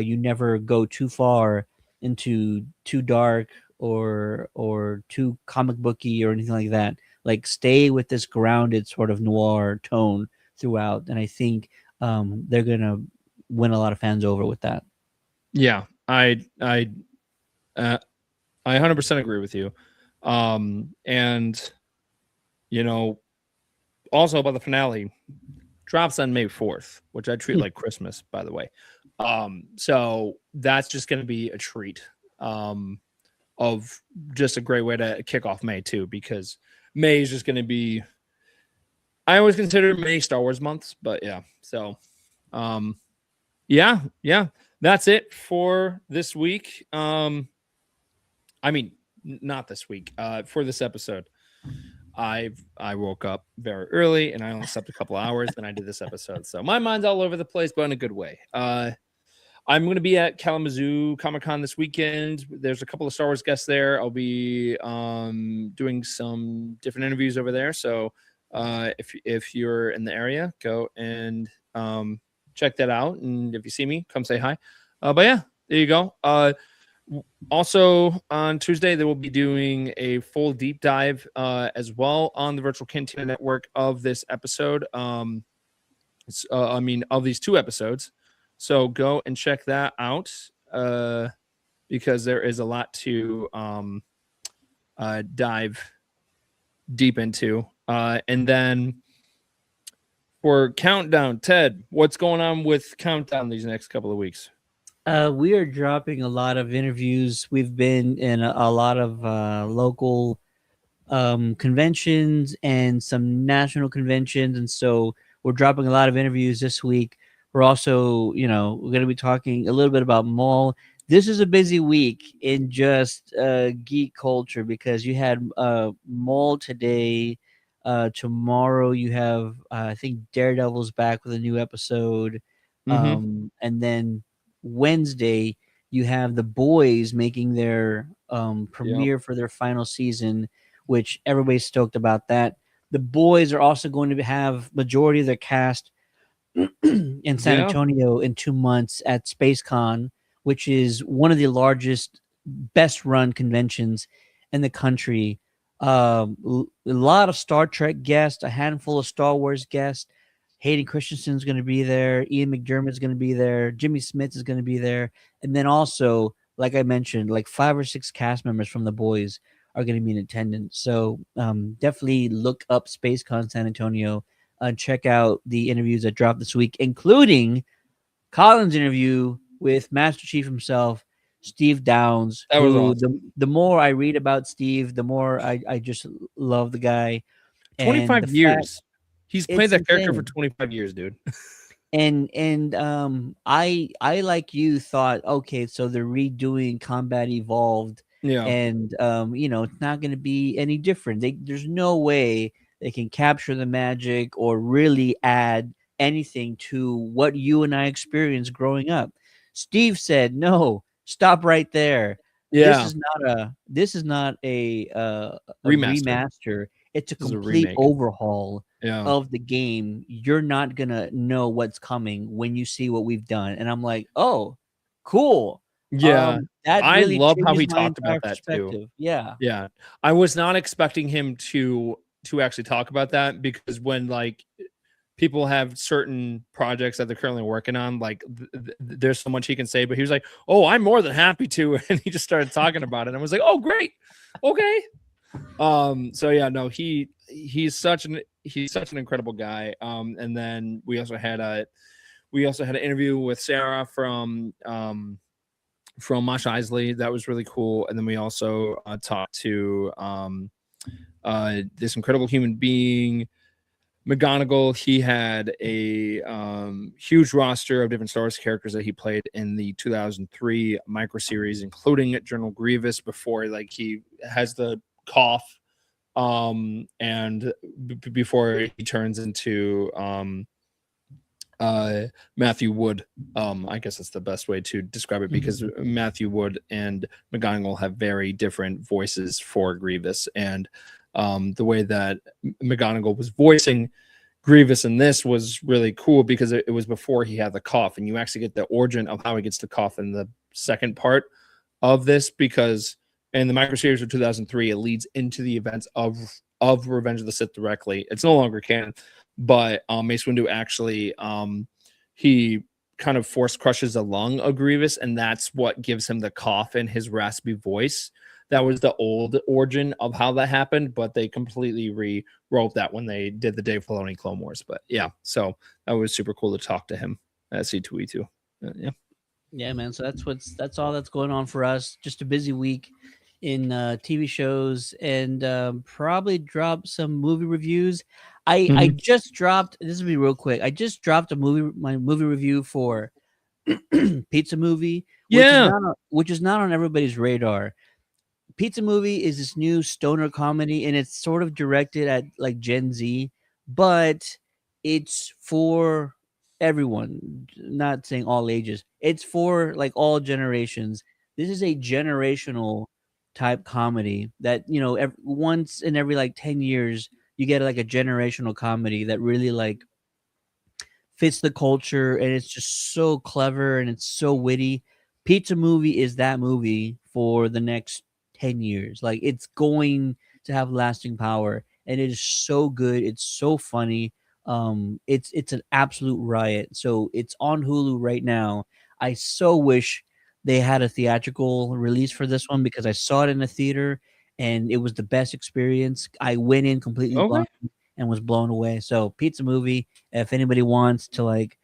you never go too far into too dark or too comic booky or anything like that. Like, stay with this grounded sort of noir tone throughout, and I think they're gonna win a lot of fans over with that. Yeah, I 100% agree with you. And also about the finale, drops on May 4th, which I treat like Christmas, by the way. So that's just going to be a treat. just a great way to kick off May too, because May is just going to be. I always consider May Star Wars months, but yeah. So, yeah, that's it for this week. I mean, not this week. For this episode, I woke up very early and I only slept a couple hours. Then I did this episode, so my mind's all over the place, but in a good way. I'm going to be at Kalamazoo Comic-Con this weekend. There's a couple of Star Wars guests there. I'll be doing some different interviews over there. So if you're in the area, go and check that out. And if you see me, come say hi. But yeah, there you go. Also on Tuesday, they will be doing a full deep dive as well on the Virtual Cantina Network of this episode. Of these 2 episodes. So go and check that out because there is a lot to dive deep into. And then for Countdown, Ted, what's going on with Countdown these next couple of weeks? We are dropping a lot of interviews. We've been in a lot of local conventions and some national conventions. And so we're dropping a lot of interviews this week. We're also, we're going to be talking a little bit about Maul. This is a busy week in just geek culture because you had Maul today. Tomorrow you have, I think, Daredevil's back with a new episode. And then Wednesday you have The Boys making their premiere for their final season, which everybody's stoked about that. The Boys are also going to have majority of their cast in San Antonio in 2 months at SpaceCon, which is one of the largest, best run conventions in the country. A lot of Star Trek guests, a handful of Star Wars guests. Hayden Christensen's going to be there. Ian McDermott's going to be there. Jimmy Smith is going to be there. And then also, like I mentioned, like 5 or 6 cast members from The Boys are going to be in attendance. So definitely look up SpaceCon San Antonio. Check out the interviews that dropped this week, including Colin's interview with Master Chief himself, Steve Downs. That was awesome. The more I read about Steve, the more I just love the guy. 25 years. He's played that character insane. for 25 years, dude. And I like you thought, okay, so they're redoing Combat Evolved. Yeah. And it's not going to be any different. There's no way they can capture the magic or really add anything to what you and I experienced growing up. Steve said, "No, stop right there. Yeah. This is not a remaster. It's a complete overhaul of the game. You're not gonna know what's coming when you see what we've done." And I'm like, "Oh, cool." Yeah, that I really love how he changed my talked about entire that too. perspective. Yeah. I was not expecting him to actually talk about that, because when like people have certain projects that they're currently working on, like there's so much he can say, but he was like, "Oh, I'm more than happy to," and he just started talking about it, and I was like, "Oh, great, okay." So yeah, no, he's such an incredible guy. And then we also had an interview with Sarah from Mos Eisley. That was really cool. And then we also talked to this incredible human being, McGonagall. He had a huge roster of different Star Wars characters that he played in the 2003 micro series, including General Grievous before he has the cough, and before he turns into Matthew Wood. I guess that's the best way to describe it, because Matthew Wood and McGonagall have very different voices for Grievous, and the way that McGonagall was voicing Grievous in this was really cool, because it was before he had the cough, and you actually get the origin of how he gets the cough in the second part of this, because in the micro series of 2003, it leads into the events of Revenge of the Sith directly. It's no longer canon, but Mace Windu actually he kind of force crushes a lung of Grievous, and that's what gives him the cough and his raspy voice. That was the old origin of how that happened, but they completely rewrote that when they did the Dave Filoni Clone Wars. But yeah, so that was super cool to talk to him at C2E2. Yeah, man. So that's all that's going on for us. Just a busy week in TV shows, and probably drop some movie reviews. I just dropped. This will be real quick. I just dropped my movie review for Pizza Movie, Yeah. which is not on everybody's radar. Pizza Movie is this new stoner comedy, and it's sort of directed at like Gen Z, but it's for everyone. Not saying all ages. It's for like all generations. This is a generational type comedy that once in every like 10 years you get like a generational comedy that really like fits the culture, and it's just so clever and it's so witty. Pizza Movie is that movie for the next 10 years. Like it's going to have lasting power, and it is so good. It's so funny. It's an absolute riot. So it's on Hulu right now. I so wish they had a theatrical release for this one because I saw it in the theater and it was the best experience. I went in completely Okay. blind and was blown away. So Pizza Movie, if anybody wants to like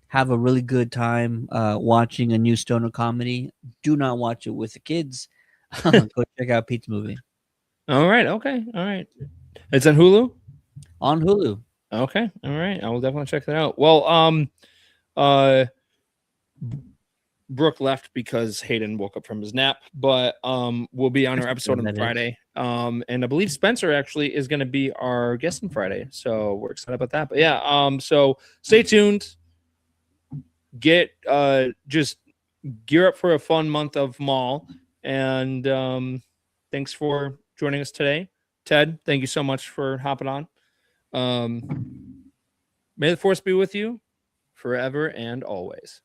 have a really good time watching a new stoner comedy, do not watch it with the kids. Go check out Pizza Movie All right. Okay. All right. It's on Hulu. on Hulu. Okay. All right. I will definitely check that out. Well, uh, Brooke left because Hayden woke up from his nap, but we'll be on our episode on Friday. And I believe Spencer actually is going to be our guest on Friday, so we're excited about that. But yeah, so stay tuned. Get just gear up for a fun month of Maul, and thanks for joining us today, Ted. Thank you so much for hopping on. May the force be with you forever and always.